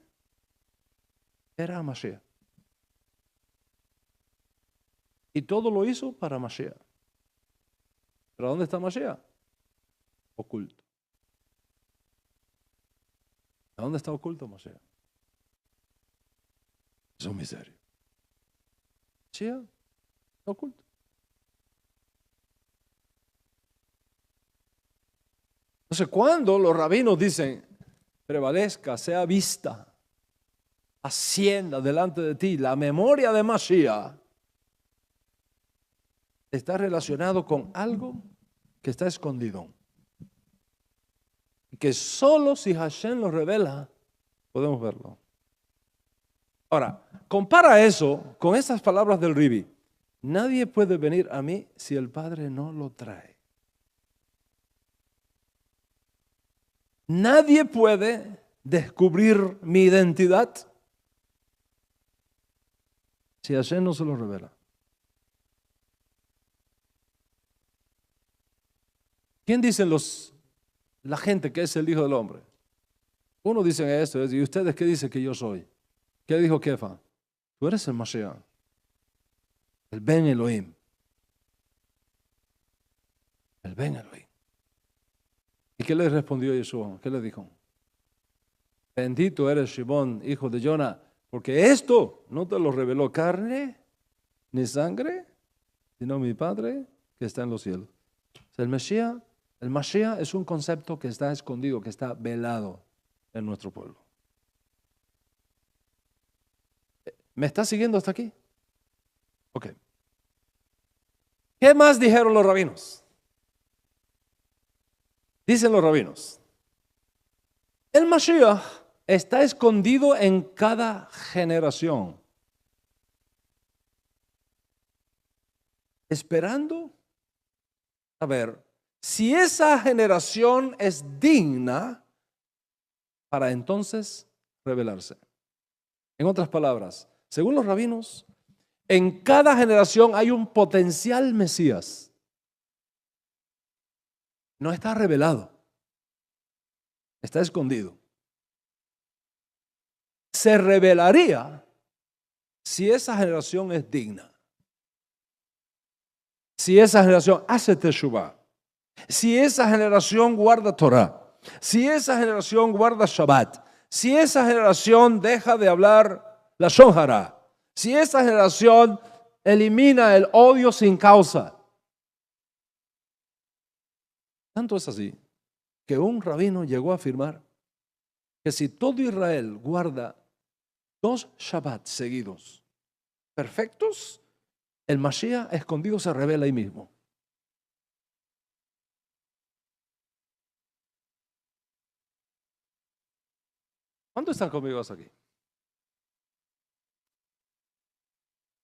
era Mashiach. Y todo lo hizo para Mashiach. ¿Pero dónde está Mashiach? Oculto. ¿A dónde está oculto Mashiach? Es un misterio. Mashiach está oculto. Entonces, cuando los rabinos dicen, prevalezca, sea vista, ascienda delante de ti la memoria de Mashiach, está relacionado con algo que está escondido. Que solo si Hashem lo revela, podemos verlo. Ahora, compara eso con esas palabras del Ribi. Nadie puede venir a mí si el Padre no lo trae. Nadie puede descubrir mi identidad si Hashem no se lo revela. ¿Quién dicen la gente que es el Hijo del Hombre? Uno dice esto, ¿y ustedes qué dicen que yo soy? ¿Qué dijo Kefa? Tú eres el Mashiach, el Ben Elohim. El Ben Elohim. ¿Y qué le respondió Yeshua? ¿Qué le dijo? Bendito eres Shimón, hijo de Jonah, porque esto no te lo reveló carne ni sangre, sino mi Padre que está en los cielos. O sea, el Mashiach es un concepto que está escondido, que está velado en nuestro pueblo. ¿Me está siguiendo hasta aquí? Ok. ¿Qué más dijeron los rabinos? Dicen los rabinos, el Mashiach está escondido en cada generación, esperando a ver si esa generación es digna para entonces revelarse. En otras palabras, según los rabinos, en cada generación hay un potencial Mesías. No está revelado, está escondido. Se revelaría si esa generación es digna, si esa generación hace Teshuvah, si esa generación guarda Torah, si esa generación guarda Shabbat, si esa generación deja de hablar la Lashon Hara, si esa generación elimina el odio sin causa. Tanto es así que un rabino llegó a afirmar que si todo Israel guarda 2 Shabbat seguidos, perfectos, el Mashiach escondido se revela ahí mismo. ¿Cuántos están conmigo hasta aquí?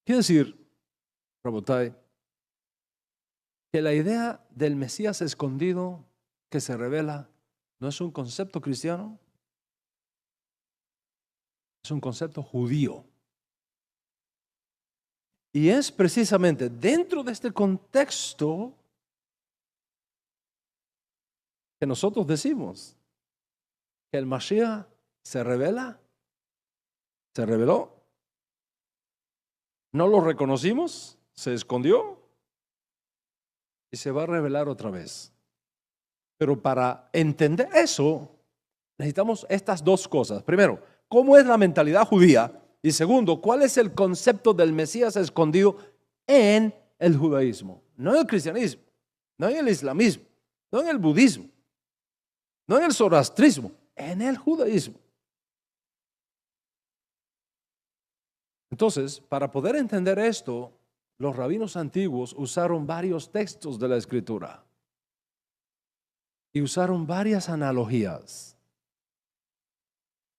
Quiere decir, Rabotai, que la idea del Mesías escondido que se revela no es un concepto cristiano, es un concepto judío. Y es precisamente dentro de este contexto que nosotros decimos que el Mashiach se revela, se reveló. no lo reconocimos, se escondió y se va a revelar otra vez. Pero para entender eso, necesitamos estas dos cosas. Primero, ¿cómo es la mentalidad judía? Y segundo, ¿cuál es el concepto del Mesías escondido en el judaísmo? No en el cristianismo, no en el islamismo, no en el budismo, no en el zoroastrismo, en el judaísmo. Entonces, para poder entender esto, los rabinos antiguos usaron varios textos de la Escritura y usaron varias analogías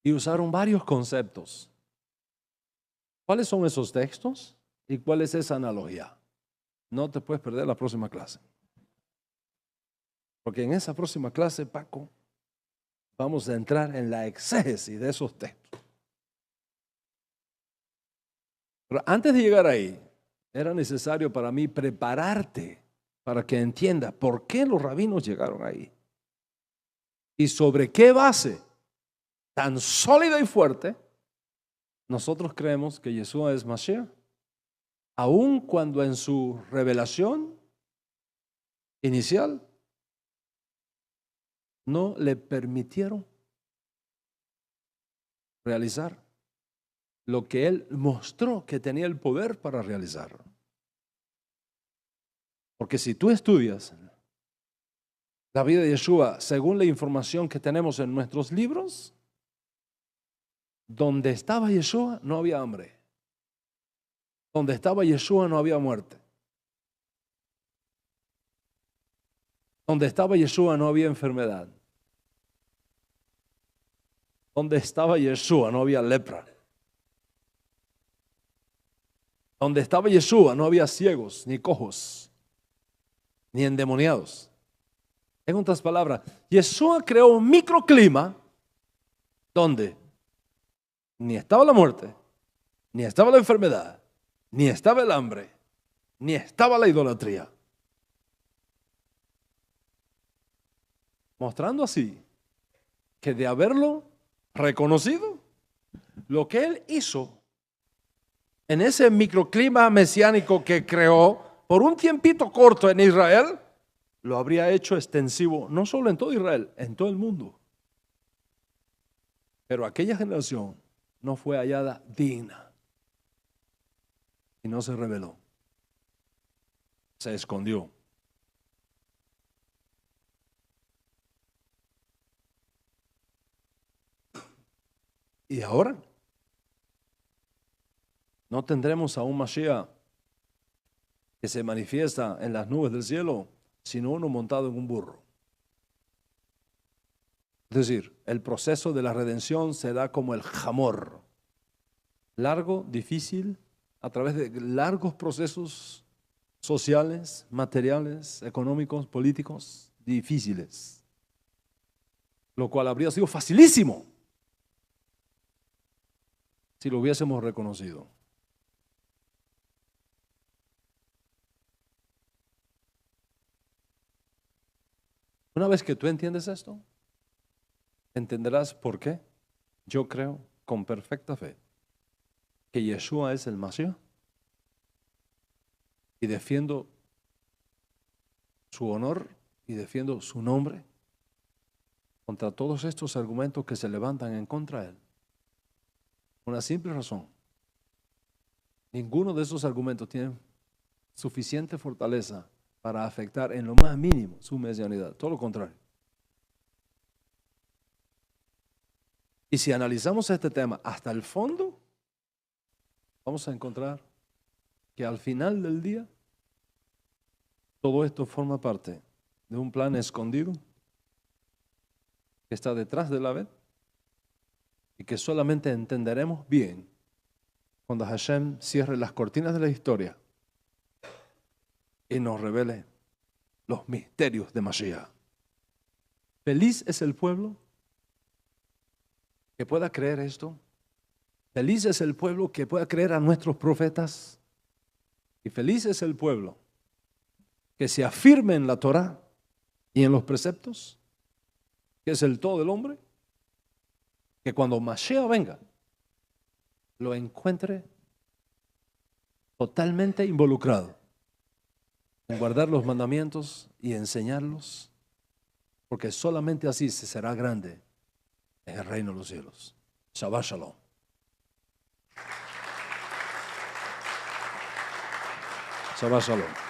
y usaron varios conceptos. ¿Cuáles son esos textos y cuál es esa analogía? No te puedes perder la próxima clase. Porque en esa próxima clase, Paco, vamos a entrar en la exégesis de esos textos. Pero antes de llegar ahí, era necesario para mí prepararte para que entiendas por qué los rabinos llegaron ahí. Y sobre qué base tan sólida y fuerte nosotros creemos que Yeshua es Mashiach. Aun cuando en su revelación inicial no le permitieron realizar lo que él mostró que tenía el poder para realizar. Porque si tú estudias la vida de Yeshua según la información que tenemos en nuestros libros, donde estaba Yeshua no había hambre. Donde estaba Yeshua no había muerte. Donde estaba Yeshua no había enfermedad. Donde estaba Yeshua no había lepra. Donde estaba Yeshua no había ciegos, ni cojos, ni endemoniados. En otras palabras, Yeshua creó un microclima donde ni estaba la muerte, ni estaba la enfermedad, ni estaba el hambre, ni estaba la idolatría. Mostrando así que de haberlo reconocido, lo que él hizo en ese microclima mesiánico que creó por un tiempito corto en Israel, lo habría hecho extensivo no solo en todo Israel, en todo el mundo. Pero aquella generación no fue hallada digna y no se reveló. Se escondió. Y ahora no tendremos a un Mashiach que se manifiesta en las nubes del cielo, sino uno montado en un burro. Es decir, el proceso de la redención se da como el jamor, largo, difícil, a través de largos procesos sociales, materiales, económicos, políticos, difíciles, lo cual habría sido facilísimo si lo hubiésemos reconocido. Una vez que tú entiendes esto, entenderás por qué yo creo con perfecta fe que Yeshua es el Mashiach y defiendo su honor y defiendo su nombre contra todos estos argumentos que se levantan en contra de él. Una simple razón. Ninguno de esos argumentos tiene suficiente fortaleza para afectar en lo más mínimo su mesianidad. Todo lo contrario. Y si analizamos este tema hasta el fondo, vamos a encontrar que al final del día todo esto forma parte de un plan escondido que está detrás de la vez y que solamente entenderemos bien cuando Hashem cierre las cortinas de la historia y nos revele los misterios de Mashiach. Feliz es el pueblo que pueda creer esto. Feliz es el pueblo que pueda creer a nuestros profetas. Y feliz es el pueblo que se afirme en la Torah y en los preceptos, que es el todo del hombre, que cuando Mashiach venga, lo encuentre totalmente involucrado en guardar los mandamientos y enseñarlos, porque solamente así se será grande en el reino de los cielos. Shabbat Shalom. Shabbat Shalom.